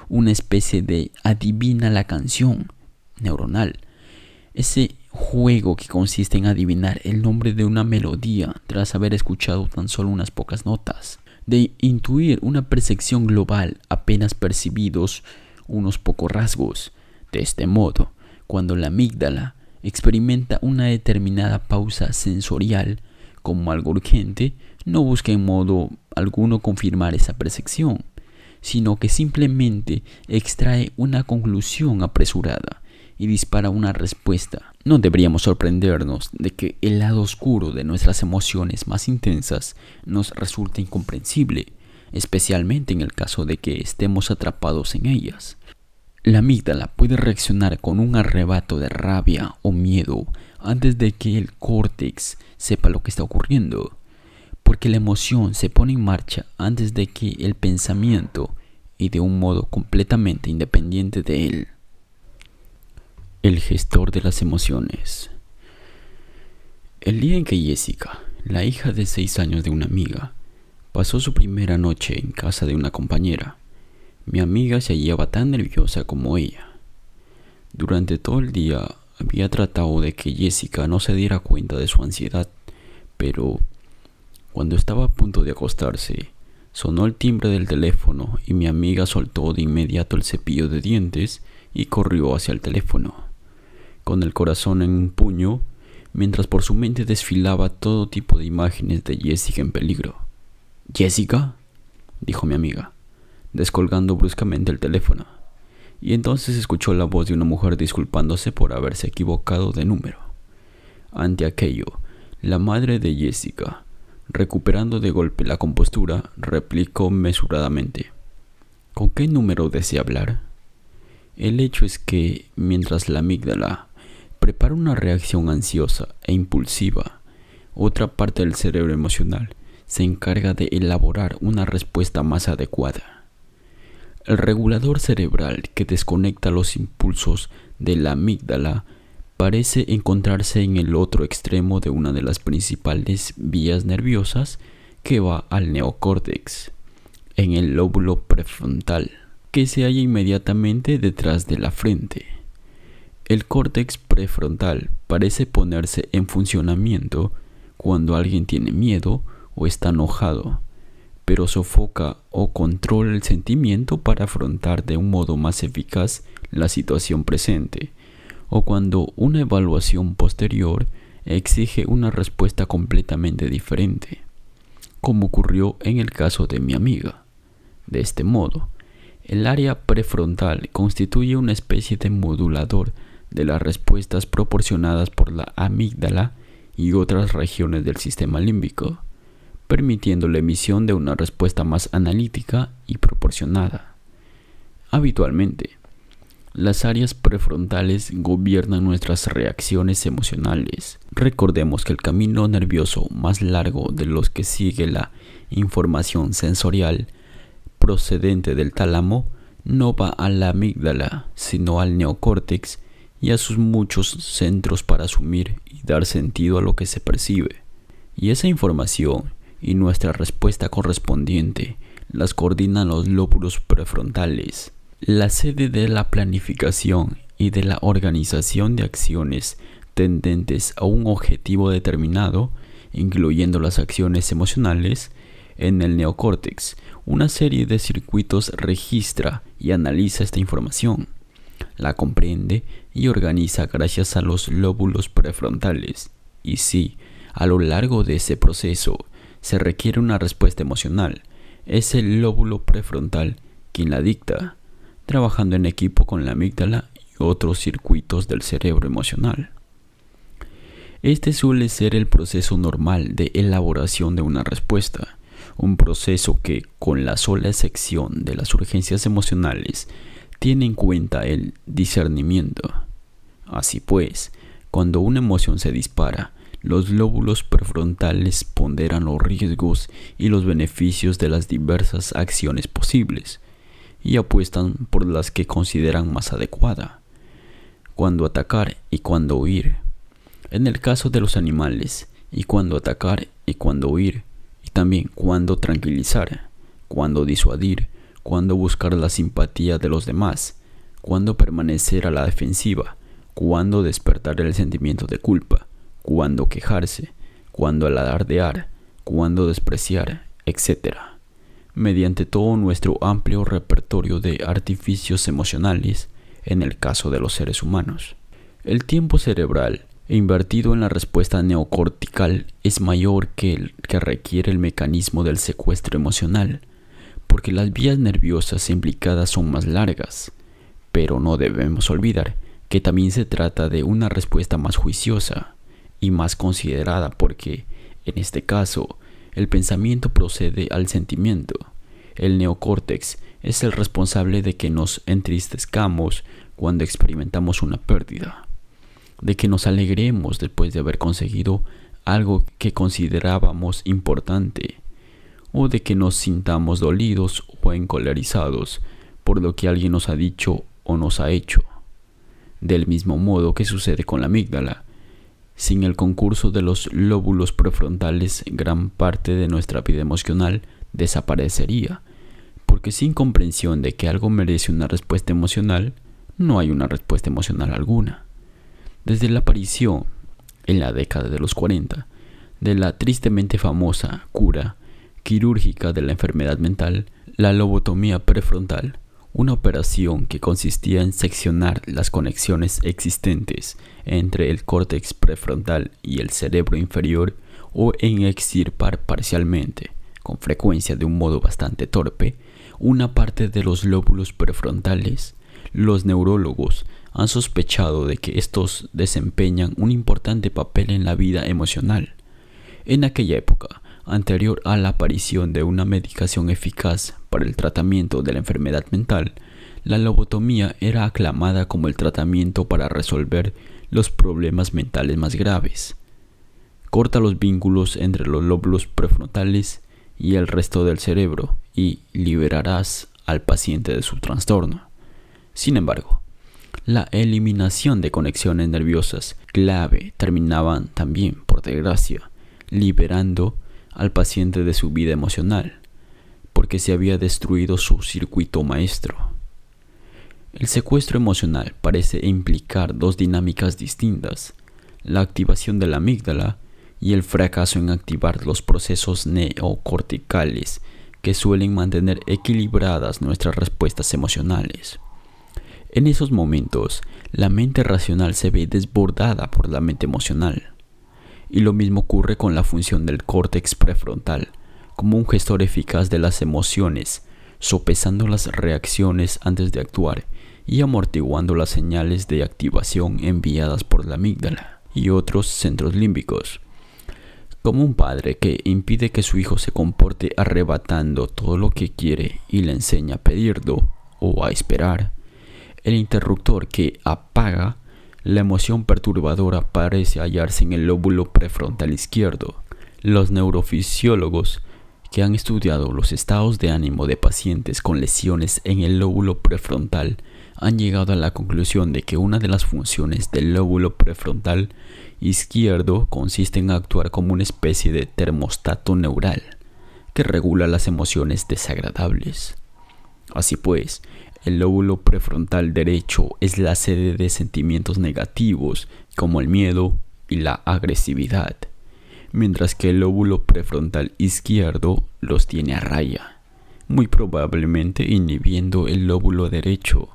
una especie de adivina la canción neuronal. Ese juego que consiste en adivinar el nombre de una melodía tras haber escuchado tan solo unas pocas notas, de intuir una percepción global apenas percibidos unos pocos rasgos. De este modo, cuando la amígdala experimenta una determinada pausa sensorial como algo urgente, no busca en modo alguno confirmar esa percepción, sino que simplemente extrae una conclusión apresurada y dispara una respuesta. No deberíamos sorprendernos de que el lado oscuro de nuestras emociones más intensas nos resulte incomprensible, especialmente en el caso de que estemos atrapados en ellas. La amígdala puede reaccionar con un arrebato de rabia o miedo antes de que el córtex sepa lo que está ocurriendo, porque la emoción se pone en marcha antes de que el pensamiento y de un modo completamente independiente de él. El gestor de las emociones. El día en que Jessica, la hija de 6 años de una amiga, pasó su primera noche en casa de una compañera, mi amiga se hallaba tan nerviosa como ella. Durante todo el día había tratado de que Jessica no se diera cuenta de su ansiedad, pero cuando estaba a punto de acostarse, sonó el timbre del teléfono y mi amiga soltó de inmediato el cepillo de dientes y corrió hacia el teléfono, con el corazón en un puño, mientras por su mente desfilaba todo tipo de imágenes de Jessica en peligro. «¿Jessica?», dijo mi amiga, descolgando bruscamente el teléfono, y entonces escuchó la voz de una mujer disculpándose por haberse equivocado de número. Ante aquello, la madre de Jessica, recuperando de golpe la compostura, replicó mesuradamente: «¿Con qué número desea hablar?». El hecho es que, mientras la amígdala prepara una reacción ansiosa e impulsiva, otra parte del cerebro emocional se encarga de elaborar una respuesta más adecuada. El regulador cerebral que desconecta los impulsos de la amígdala parece encontrarse en el otro extremo de una de las principales vías nerviosas que va al neocórtex, en el lóbulo prefrontal, que se halla inmediatamente detrás de la frente. El córtex prefrontal parece ponerse en funcionamiento cuando alguien tiene miedo o está enojado, pero sofoca o controla el sentimiento para afrontar de un modo más eficaz la situación presente, o cuando una evaluación posterior exige una respuesta completamente diferente, como ocurrió en el caso de mi amiga. De este modo, el área prefrontal constituye una especie de modulador de las respuestas proporcionadas por la amígdala y otras regiones del sistema límbico, permitiendo la emisión de una respuesta más analítica y proporcionada. Habitualmente, las áreas prefrontales gobiernan nuestras reacciones emocionales. Recordemos que el camino nervioso más largo de los que sigue la información sensorial procedente del tálamo no va a la amígdala, sino al neocórtex y a sus muchos centros para asumir y dar sentido a lo que se percibe. Y esa información y nuestra respuesta correspondiente las coordinan los lóbulos prefrontales, la sede de la planificación y de la organización de acciones tendentes a un objetivo determinado, incluyendo las acciones emocionales. En el neocórtex, una serie de circuitos registra y analiza esta información, la comprende y organiza gracias a los lóbulos prefrontales. Y si, a lo largo de ese proceso, se requiere una respuesta emocional, es el lóbulo prefrontal quien la dicta, trabajando en equipo con la amígdala y otros circuitos del cerebro emocional. Este suele ser el proceso normal de elaboración de una respuesta, un proceso que, con la sola excepción de las urgencias emocionales, tiene en cuenta el discernimiento. Así pues, cuando una emoción se dispara, los lóbulos prefrontales ponderan los riesgos y los beneficios de las diversas acciones posibles y apuestan por las que consideran más adecuada, cuándo atacar y cuándo huir. En el caso de los animales, y cuándo atacar y cuándo huir, y también cuándo tranquilizar, cuándo disuadir, cuándo buscar la simpatía de los demás, cuándo permanecer a la defensiva, cuándo despertar el sentimiento de culpa, cuándo quejarse, cuándo alardear, cuándo despreciar, etc. Mediante todo nuestro amplio repertorio de artificios emocionales, en el caso de los seres humanos. El tiempo cerebral invertido en la respuesta neocortical es mayor que el que requiere el mecanismo del secuestro emocional, porque las vías nerviosas implicadas son más largas, pero no debemos olvidar que también se trata de una respuesta más juiciosa y más considerada porque, en este caso, el pensamiento procede al sentimiento. El neocórtex es el responsable de que nos entristezcamos cuando experimentamos una pérdida, de que nos alegremos después de haber conseguido algo que considerábamos importante, o de que nos sintamos dolidos o encolerizados por lo que alguien nos ha dicho o nos ha hecho. Del mismo modo que sucede con la amígdala, sin el concurso de los lóbulos prefrontales, gran parte de nuestra vida emocional desaparecería, porque sin comprensión de que algo merece una respuesta emocional, no hay una respuesta emocional alguna. Desde la aparición, en la década de los 40, de la tristemente famosa cura quirúrgica de la enfermedad mental, la lobotomía prefrontal, una operación que consistía en seccionar las conexiones existentes entre el córtex prefrontal y el cerebro inferior o en extirpar parcialmente, con frecuencia de un modo bastante torpe, una parte de los lóbulos prefrontales. Los neurólogos han sospechado de que estos desempeñan un importante papel en la vida emocional. En aquella época, anterior a la aparición de una medicación eficaz para el tratamiento de la enfermedad mental, la lobotomía era aclamada como el tratamiento para resolver los problemas mentales más graves. Corta los vínculos entre los lóbulos prefrontales y el resto del cerebro y liberarás al paciente de su trastorno. Sin embargo, la eliminación de conexiones nerviosas clave terminaban también, por desgracia, liberando al paciente de su vida emocional, porque se había destruido su circuito maestro. El secuestro emocional parece implicar dos dinámicas distintas: la activación de la amígdala y el fracaso en activar los procesos neocorticales que suelen mantener equilibradas nuestras respuestas emocionales. En esos momentos, la mente racional se ve desbordada por la mente emocional. Y lo mismo ocurre con la función del córtex prefrontal, como un gestor eficaz de las emociones, sopesando las reacciones antes de actuar y amortiguando las señales de activación enviadas por la amígdala y otros centros límbicos. Como un padre que impide que su hijo se comporte arrebatando todo lo que quiere y le enseña a pedirlo o a esperar, el interruptor que apaga la emoción perturbadora parece hallarse en el lóbulo prefrontal izquierdo. Los neurofisiólogos que han estudiado los estados de ánimo de pacientes con lesiones en el lóbulo prefrontal han llegado a la conclusión de que una de las funciones del lóbulo prefrontal izquierdo consiste en actuar como una especie de termostato neural que regula las emociones desagradables. Así pues, el lóbulo prefrontal derecho es la sede de sentimientos negativos como el miedo y la agresividad, mientras que el lóbulo prefrontal izquierdo los tiene a raya, muy probablemente inhibiendo el lóbulo derecho.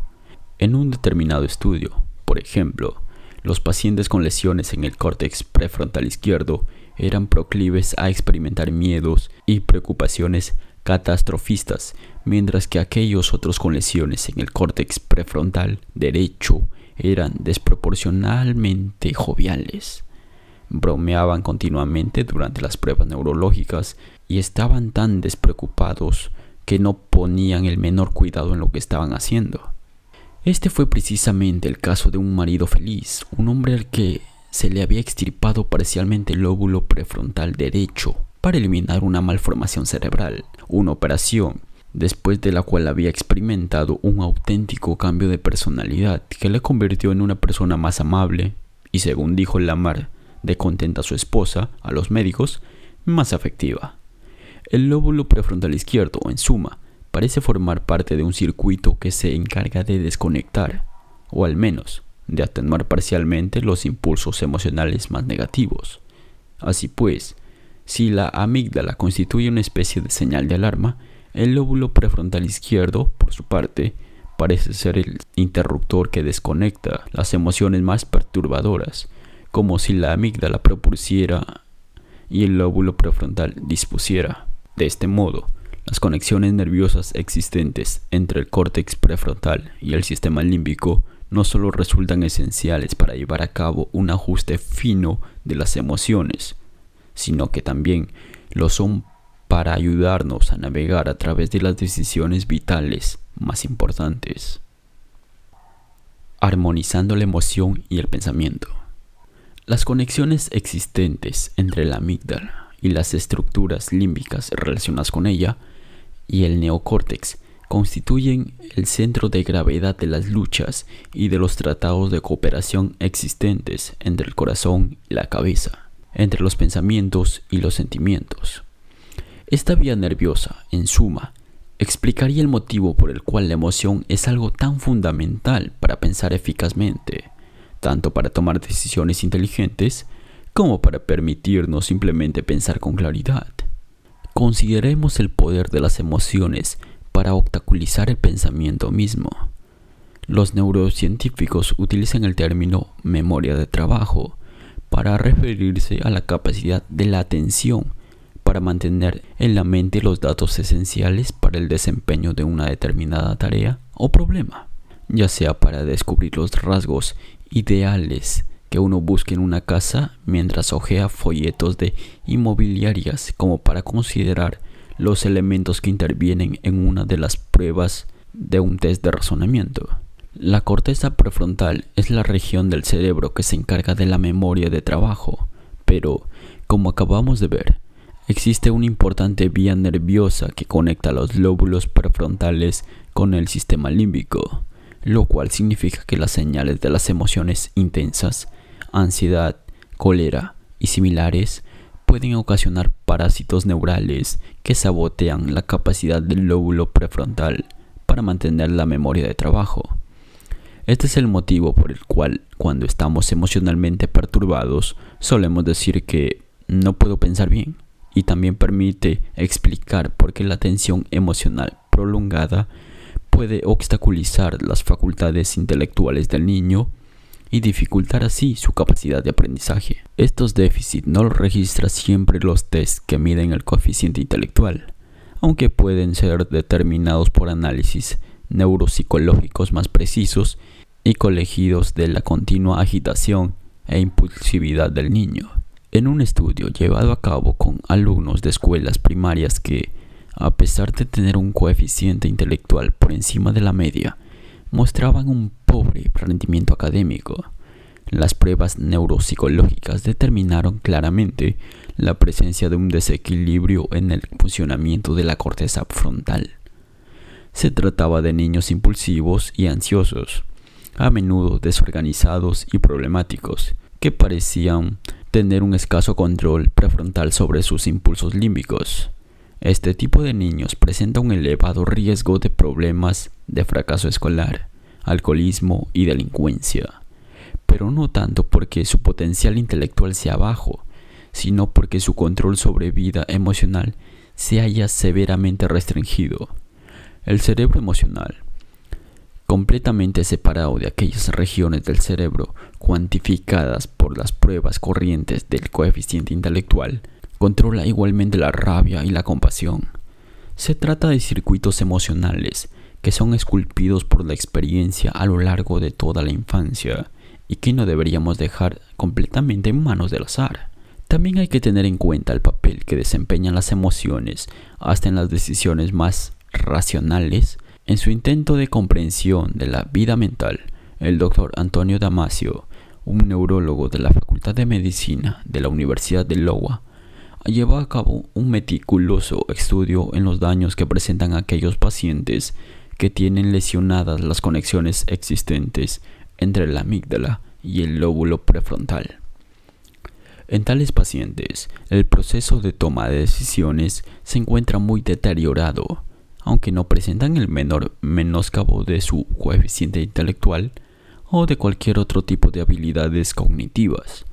En un determinado estudio, por ejemplo, los pacientes con lesiones en el córtex prefrontal izquierdo eran proclives a experimentar miedos y preocupaciones catastrofistas, mientras que aquellos otros con lesiones en el córtex prefrontal derecho eran desproporcionalmente joviales. Bromeaban continuamente durante las pruebas neurológicas y estaban tan despreocupados que no ponían el menor cuidado en lo que estaban haciendo. Este fue precisamente el caso de un marido feliz, un hombre al que se le había extirpado parcialmente el lóbulo prefrontal derecho para eliminar una malformación cerebral, una operación después de la cual había experimentado un auténtico cambio de personalidad que le convirtió en una persona más amable y, según dijo Lamar, de contenta a su esposa, a los médicos, más afectiva. El lóbulo prefrontal izquierdo, en suma, parece formar parte de un circuito que se encarga de desconectar, o al menos de atenuar parcialmente los impulsos emocionales más negativos. Así pues, si la amígdala constituye una especie de señal de alarma, el lóbulo prefrontal izquierdo, por su parte, parece ser el interruptor que desconecta las emociones más perturbadoras, como si la amígdala propusiera y el lóbulo prefrontal dispusiera. De este modo, las conexiones nerviosas existentes entre el córtex prefrontal y el sistema límbico no solo resultan esenciales para llevar a cabo un ajuste fino de las emociones, sino que también lo son para ayudarnos a navegar a través de las decisiones vitales más importantes. Armonizando la emoción y el pensamiento. Las conexiones existentes entre la amígdala y las estructuras límbicas relacionadas con ella y el neocórtex constituyen el centro de gravedad de las luchas y de los tratados de cooperación existentes entre el corazón y la cabeza, entre los pensamientos y los sentimientos. Esta vía nerviosa, en suma, explicaría el motivo por el cual la emoción es algo tan fundamental para pensar eficazmente, tanto para tomar decisiones inteligentes como para permitirnos simplemente pensar con claridad. Consideremos el poder de las emociones para obstaculizar el pensamiento mismo. Los neurocientíficos utilizan el término memoria de trabajo para referirse a la capacidad de la atención para mantener en la mente los datos esenciales para el desempeño de una determinada tarea o problema, ya sea para descubrir los rasgos ideales que uno busque en una casa mientras hojea folletos de inmobiliarias, como para considerar los elementos que intervienen en una de las pruebas de un test de razonamiento. La corteza prefrontal es la región del cerebro que se encarga de la memoria de trabajo, pero, como acabamos de ver, existe una importante vía nerviosa que conecta los lóbulos prefrontales con el sistema límbico, lo cual significa que las señales de las emociones intensas, ansiedad, cólera y similares pueden ocasionar parásitos neurales que sabotean la capacidad del lóbulo prefrontal para mantener la memoria de trabajo. Este es el motivo por el cual, cuando estamos emocionalmente perturbados, solemos decir que no puedo pensar bien, y también permite explicar por qué la tensión emocional prolongada puede obstaculizar las facultades intelectuales del niño y dificultar así su capacidad de aprendizaje. Estos déficits no los registra siempre los tests que miden el coeficiente intelectual, aunque pueden ser determinados por análisis neuropsicológicos más precisos y colegidos de la continua agitación e impulsividad del niño. En un estudio llevado a cabo con alumnos de escuelas primarias que, a pesar de tener un coeficiente intelectual por encima de la media, mostraban un pobre rendimiento académico, las pruebas neuropsicológicas determinaron claramente la presencia de un desequilibrio en el funcionamiento de la corteza frontal. Se trataba de niños impulsivos y ansiosos, a menudo desorganizados y problemáticos, que parecían tener un escaso control prefrontal sobre sus impulsos límbicos. Este tipo de niños presenta un elevado riesgo de problemas de fracaso escolar, alcoholismo y delincuencia, pero no tanto porque su potencial intelectual sea bajo, sino porque su control sobre vida emocional se haya severamente restringido. El cerebro emocional, completamente separado de aquellas regiones del cerebro cuantificadas por las pruebas corrientes del coeficiente intelectual, controla igualmente la rabia y la compasión. Se trata de circuitos emocionales que son esculpidos por la experiencia a lo largo de toda la infancia y que no deberíamos dejar completamente en manos del azar. También hay que tener en cuenta el papel que desempeñan las emociones hasta en las decisiones más racionales. En su intento de comprensión de la vida mental, el Dr. Antonio Damasio, un neurólogo de la Facultad de Medicina de la Universidad de Iowa, llevó a cabo un meticuloso estudio en los daños que presentan aquellos pacientes que tienen lesionadas las conexiones existentes entre la amígdala y el lóbulo prefrontal. En tales pacientes, el proceso de toma de decisiones se encuentra muy deteriorado, aunque no presentan el menor menoscabo de su coeficiente intelectual o de cualquier otro tipo de habilidades cognitivas.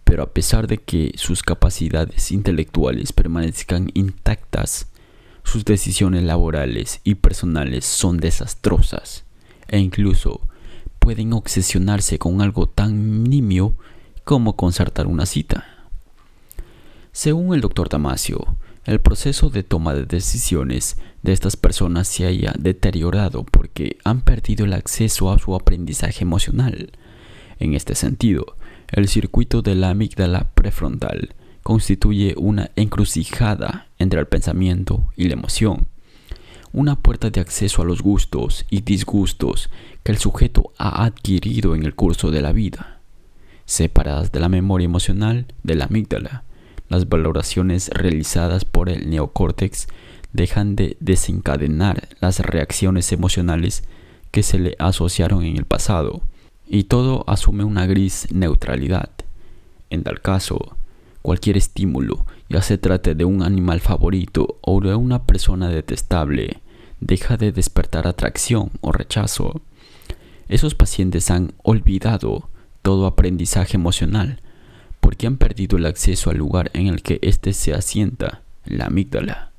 Pero a pesar de que sus capacidades intelectuales permanezcan intactas, sus decisiones laborales y personales son desastrosas e incluso pueden obsesionarse con algo tan nimio como concertar una cita. Según el Dr. Damasio, el proceso de toma de decisiones de estas personas se haya deteriorado porque han perdido el acceso a su aprendizaje emocional. En este sentido, el circuito de la amígdala prefrontal constituye una encrucijada entre el pensamiento y la emoción, una puerta de acceso a los gustos y disgustos que el sujeto ha adquirido en el curso de la vida. Separadas de la memoria emocional de la amígdala, las valoraciones realizadas por el neocórtex dejan de desencadenar las reacciones emocionales que se le asociaron en el pasado, y todo asume una gris neutralidad. En tal caso, cualquier estímulo, ya se trate de un animal favorito o de una persona detestable, deja de despertar atracción o rechazo. Esos pacientes han olvidado todo aprendizaje emocional porque han perdido el acceso al lugar en el que éste se asienta, la amígdala.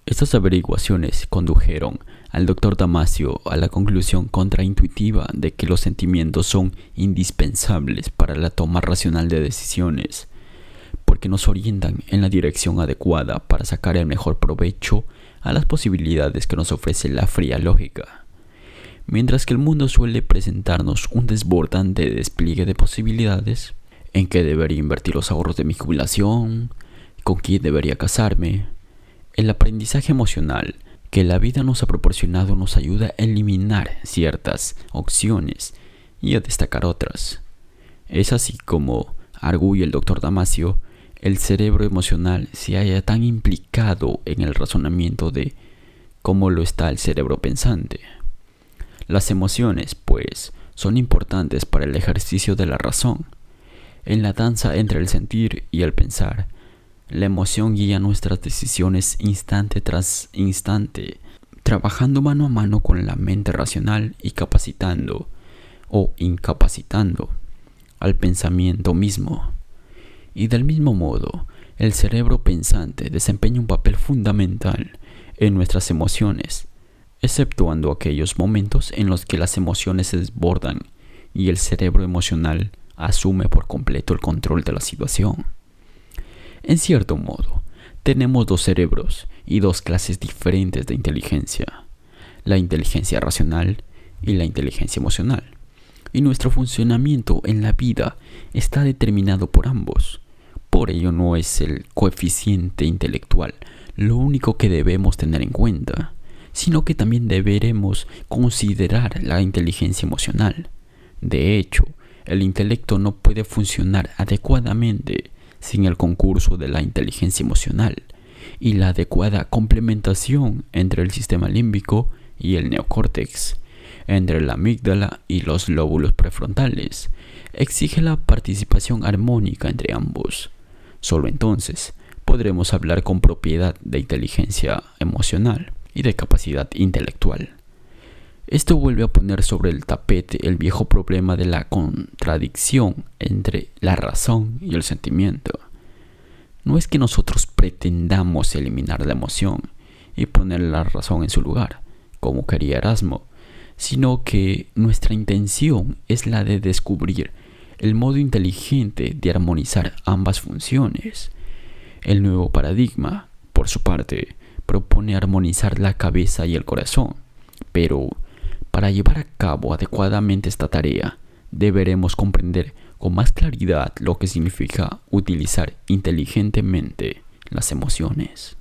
Estas averiguaciones condujeron al Dr. Damasio a la conclusión contraintuitiva de que los sentimientos son indispensables para la toma racional de decisiones, porque nos orientan en la dirección adecuada para sacar el mejor provecho a las posibilidades que nos ofrece la fría lógica. Mientras que el mundo suele presentarnos un desbordante despliegue de posibilidades, en qué debería invertir los ahorros de mi jubilación, con quién debería casarme, el aprendizaje emocional que la vida nos ha proporcionado nos ayuda a eliminar ciertas opciones y a destacar otras. Es así como arguye el Dr. Damasio, el cerebro emocional se halla tan implicado en el razonamiento de cómo lo está el cerebro pensante. Las emociones, pues, son importantes para el ejercicio de la razón. En la danza entre el sentir y el pensar, la emoción guía nuestras decisiones instante tras instante, trabajando mano a mano con la mente racional y capacitando o incapacitando al pensamiento mismo. Y del mismo modo, el cerebro pensante desempeña un papel fundamental en nuestras emociones, exceptuando aquellos momentos en los que las emociones se desbordan y el cerebro emocional asume por completo el control de la situación. En cierto modo, tenemos dos cerebros y dos clases diferentes de inteligencia. la inteligencia racional y la inteligencia emocional. Y nuestro funcionamiento en la vida está determinado por ambos. Por ello no es el coeficiente intelectual lo único que debemos tener en cuenta, sino que también deberemos considerar la inteligencia emocional. De hecho, el intelecto no puede funcionar adecuadamente sin el concurso de la inteligencia emocional y la adecuada complementación entre el sistema límbico y el neocórtex, entre la amígdala y los lóbulos prefrontales. Exige la participación armónica entre ambos. Solo entonces podremos hablar con propiedad de inteligencia emocional y de capacidad intelectual. Esto vuelve a poner sobre el tapete el viejo problema de la contradicción entre la razón y el sentimiento. No es que nosotros pretendamos eliminar la emoción y poner la razón en su lugar, como quería Erasmo, sino que nuestra intención es la de descubrir el modo inteligente de armonizar ambas funciones. El nuevo paradigma, por su parte, propone armonizar la cabeza y el corazón, pero para llevar a cabo adecuadamente esta tarea, deberemos comprender con más claridad lo que significa utilizar inteligentemente las emociones.